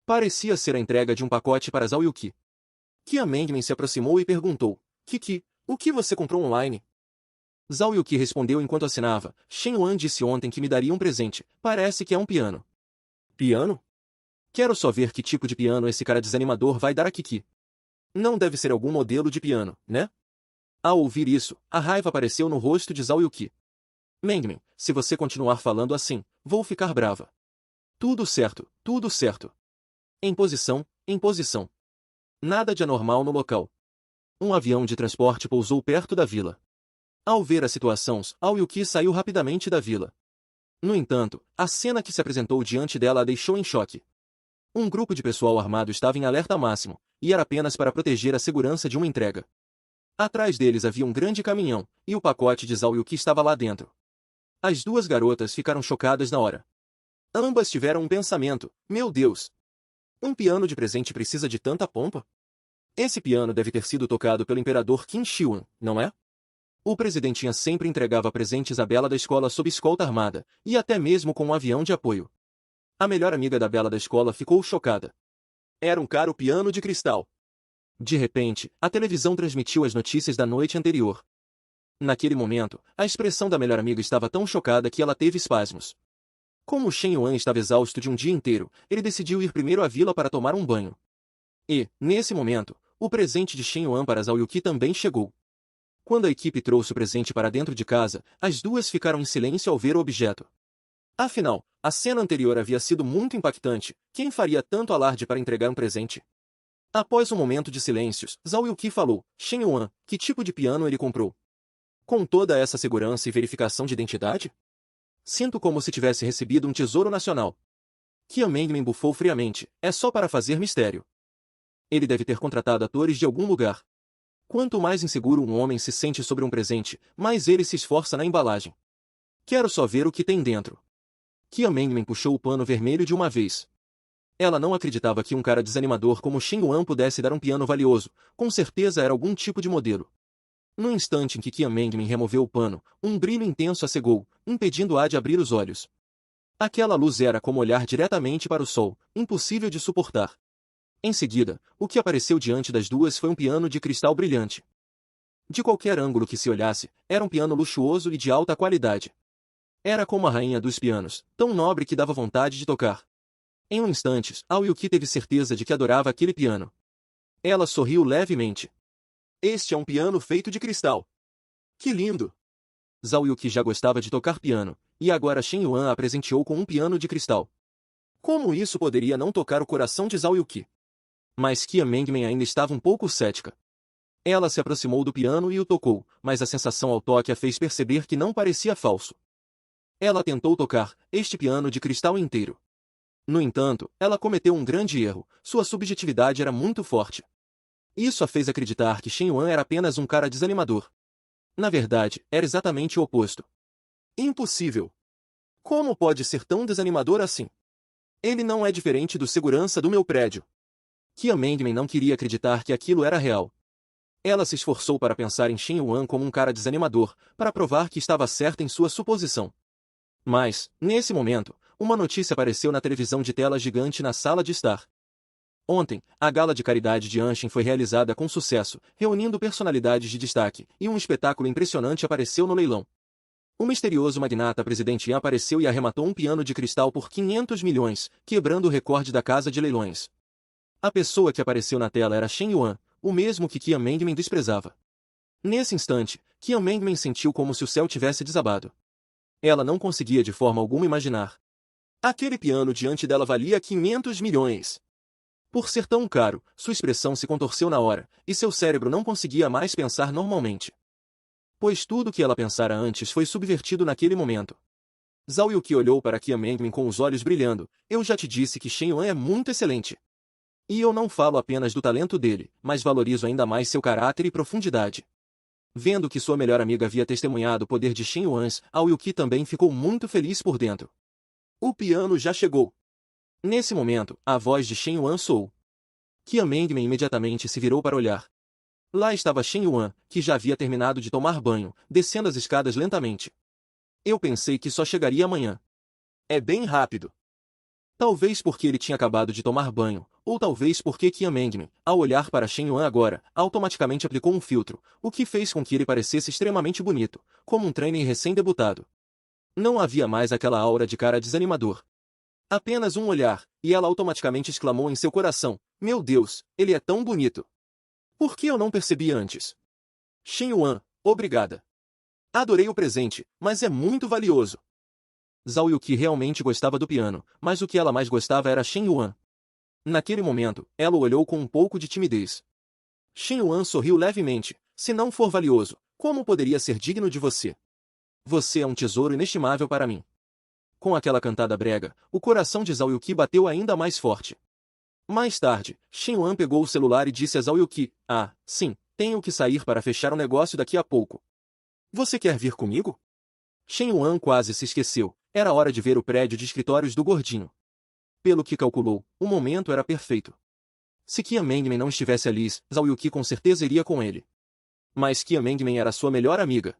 Parecia ser a entrega de um pacote para Zhao Yuki. Kia Mengmen se aproximou e perguntou, Kiki, o que você comprou online? Zhao Yuki respondeu enquanto assinava, Shen Yuan disse ontem que me daria um presente, parece que é um piano. Piano? Quero só ver que tipo de piano esse cara desanimador vai dar a Kiki. Não deve ser algum modelo de piano, né? Ao ouvir isso, a raiva apareceu no rosto de Zhao Yuki. Mengmen, se você continuar falando assim, vou ficar brava. Tudo certo, tudo certo. Em posição, em posição. Nada de anormal no local. Um avião de transporte pousou perto da vila. Ao ver a situação, Zhao Yuki saiu rapidamente da vila. No entanto, a cena que se apresentou diante dela a deixou em choque. Um grupo de pessoal armado estava em alerta máximo, e era apenas para proteger a segurança de uma entrega. Atrás deles havia um grande caminhão, e o pacote de Zhao Yuki estava lá dentro. As duas garotas ficaram chocadas na hora. Ambas tiveram um pensamento, meu Deus! Um piano de presente precisa de tanta pompa? Esse piano deve ter sido tocado pelo imperador Qin Shi Huang, não é? O presidentinha sempre entregava presentes à Bela da escola sob escolta armada, e até mesmo com um avião de apoio. A melhor amiga da Bela da escola ficou chocada. Era um caro piano de cristal. De repente, a televisão transmitiu as notícias da noite anterior. Naquele momento, a expressão da melhor amiga estava tão chocada que ela teve espasmos. Como Shen Yuan estava exausto de um dia inteiro, ele decidiu ir primeiro à vila para tomar um banho. E, nesse momento, o presente de Shen Yuan para Zhao Yuki também chegou. Quando a equipe trouxe o presente para dentro de casa, as duas ficaram em silêncio ao ver o objeto. Afinal, a cena anterior havia sido muito impactante, quem faria tanto alarde para entregar um presente? Após um momento de silêncios, Zhao Yuki falou, Shen Yuan, que tipo de piano ele comprou? Com toda essa segurança e verificação de identidade? Sinto como se tivesse recebido um tesouro nacional. Kia Mengmen bufou friamente, é só para fazer mistério. Ele deve ter contratado atores de algum lugar. Quanto mais inseguro um homem se sente sobre um presente, mais ele se esforça na embalagem. Quero só ver o que tem dentro. Kia Mengmen puxou o pano vermelho de uma vez. Ela não acreditava que um cara desanimador como Shen Yuan pudesse dar um piano valioso, com certeza era algum tipo de modelo. No instante em que Qian Mengmin removeu o pano, um brilho intenso a cegou, impedindo-a de abrir os olhos. Aquela luz era como olhar diretamente para o sol, impossível de suportar. Em seguida, o que apareceu diante das duas foi um piano de cristal brilhante. De qualquer ângulo que se olhasse, era um piano luxuoso e de alta qualidade. Era como a rainha dos pianos, tão nobre que dava vontade de tocar. Em um instante, Ao Yuki teve certeza de que adorava aquele piano. Ela sorriu levemente. Este é um piano feito de cristal. Que lindo! Zhao Yuki já gostava de tocar piano, e agora Shen Yuan a presenteou com um piano de cristal. Como isso poderia não tocar o coração de Zhao Yuki? Mas Qian Mengmen ainda estava um pouco cética. Ela se aproximou do piano e o tocou, mas a sensação ao toque a fez perceber que não parecia falso. Ela tentou tocar este piano de cristal inteiro. No entanto, ela cometeu um grande erro, sua subjetividade era muito forte. Isso a fez acreditar que Shen Yuan era apenas um cara desanimador. Na verdade, era exatamente o oposto. Impossível! Como pode ser tão desanimador assim? Ele não é diferente do segurança do meu prédio. Qian Mengmen não queria acreditar que aquilo era real. Ela se esforçou para pensar em Shen Yuan como um cara desanimador, para provar que estava certa em sua suposição. Mas, nesse momento, uma notícia apareceu na televisão de tela gigante na sala de estar. Ontem, a gala de caridade de Anshin foi realizada com sucesso, reunindo personalidades de destaque, e um espetáculo impressionante apareceu no leilão. O misterioso magnata presidente Yan apareceu e arrematou um piano de cristal por 500 milhões, quebrando o recorde da casa de leilões. A pessoa que apareceu na tela era Shen Yuan, o mesmo que Qian Mengmen desprezava. Nesse instante, Qian Mengmen sentiu como se o céu tivesse desabado. Ela não conseguia de forma alguma imaginar. Aquele piano diante dela valia 500 milhões. Por ser tão caro, sua expressão se contorceu na hora, e seu cérebro não conseguia mais pensar normalmente. Pois tudo o que ela pensara antes foi subvertido naquele momento. Zhao Yuki olhou para Qian Mengmen com os olhos brilhando. Eu já te disse que Shen Yuan é muito excelente. E eu não falo apenas do talento dele, mas valorizo ainda mais seu caráter e profundidade. Vendo que sua melhor amiga havia testemunhado o poder de Shen Yuan, Ao Yuki também ficou muito feliz por dentro. O piano já chegou. Nesse momento, a voz de Shen Yuan soou. Qian Mengmen imediatamente se virou para olhar. Lá estava Shen Yuan, que já havia terminado de tomar banho, descendo as escadas lentamente. Eu pensei que só chegaria amanhã. É bem rápido. Talvez porque ele tinha acabado de tomar banho, ou talvez porque Qian Mengmen, ao olhar para Shen Yuan agora, automaticamente aplicou um filtro, o que fez com que ele parecesse extremamente bonito, como um trainee recém-debutado. Não havia mais aquela aura de cara desanimador. Apenas um olhar, e ela automaticamente exclamou em seu coração, meu Deus, ele é tão bonito. Por que eu não percebi antes? Shen Yuan, obrigada. Adorei o presente, mas é muito valioso. Zhao Yuki realmente gostava do piano, mas o que ela mais gostava era Shen Yuan. Naquele momento, ela o olhou com um pouco de timidez. Shen Yuan sorriu levemente. Se não for valioso, como poderia ser digno de você? Você é um tesouro inestimável para mim. Com aquela cantada brega, o coração de Zhao Yuki bateu ainda mais forte. Mais tarde, Shen Yuan pegou o celular e disse a Zhao Yuki, sim, tenho que sair para fechar um negócio daqui a pouco. Você quer vir comigo? Shen Yuan quase se esqueceu. Era hora de ver o prédio de escritórios do gordinho. Pelo que calculou, o momento era perfeito. Se Qian Mengmen não estivesse ali, Zhao Yuki com certeza iria com ele. Mas Qian Mengmen era sua melhor amiga.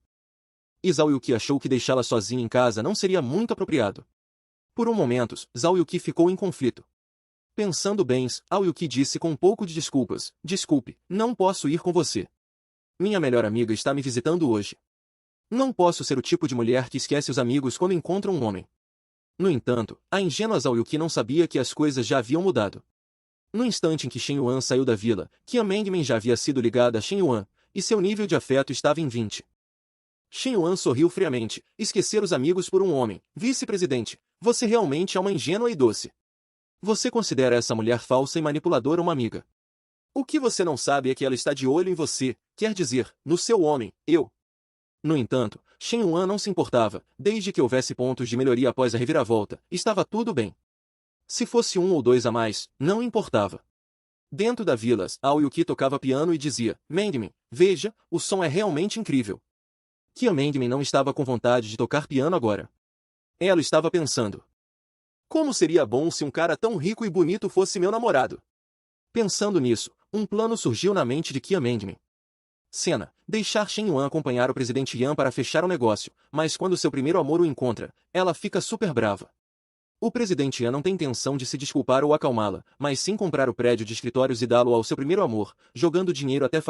E Zhao Yuki achou que deixá-la sozinha em casa não seria muito apropriado. Por um momento, Zhao Yuki ficou em conflito. Pensando bem, Zhao Yuki disse com um pouco de desculpas, desculpe, não posso ir com você. Minha melhor amiga está me visitando hoje. Não posso ser o tipo de mulher que esquece os amigos quando encontra um homem. No entanto, a ingênua Zhao Yuki não sabia que as coisas já haviam mudado. No instante em que Shen Yuan saiu da vila, Qian Mengmen já havia sido ligada a Shen Yuan, e seu nível de afeto estava em 20. Shen Yuan sorriu friamente. Esquecer os amigos por um homem. Vice-presidente, você realmente é uma ingênua e doce. Você considera essa mulher falsa e manipuladora uma amiga. O que você não sabe é que ela está de olho em você, quer dizer, no seu homem, eu. No entanto, Shen Yuan não se importava, desde que houvesse pontos de melhoria após a reviravolta, estava tudo bem. Se fosse um ou dois a mais, não importava. Dentro da vila, Ao Yuki tocava piano e dizia, Mengmen, veja, o som é realmente incrível. Qian Mengmen não estava com vontade de tocar piano agora. Ela estava pensando. Como seria bom se um cara tão rico e bonito fosse meu namorado? Pensando nisso, um plano surgiu na mente de Qian Mengmin. Cena: deixar Shen Yuan acompanhar o presidente Yan para fechar o negócio, mas quando seu primeiro amor o encontra, ela fica super brava. O presidente Yan não tem intenção de se desculpar ou acalmá-la, mas sim comprar o prédio de escritórios e dá-lo ao seu primeiro amor, jogando dinheiro até fazer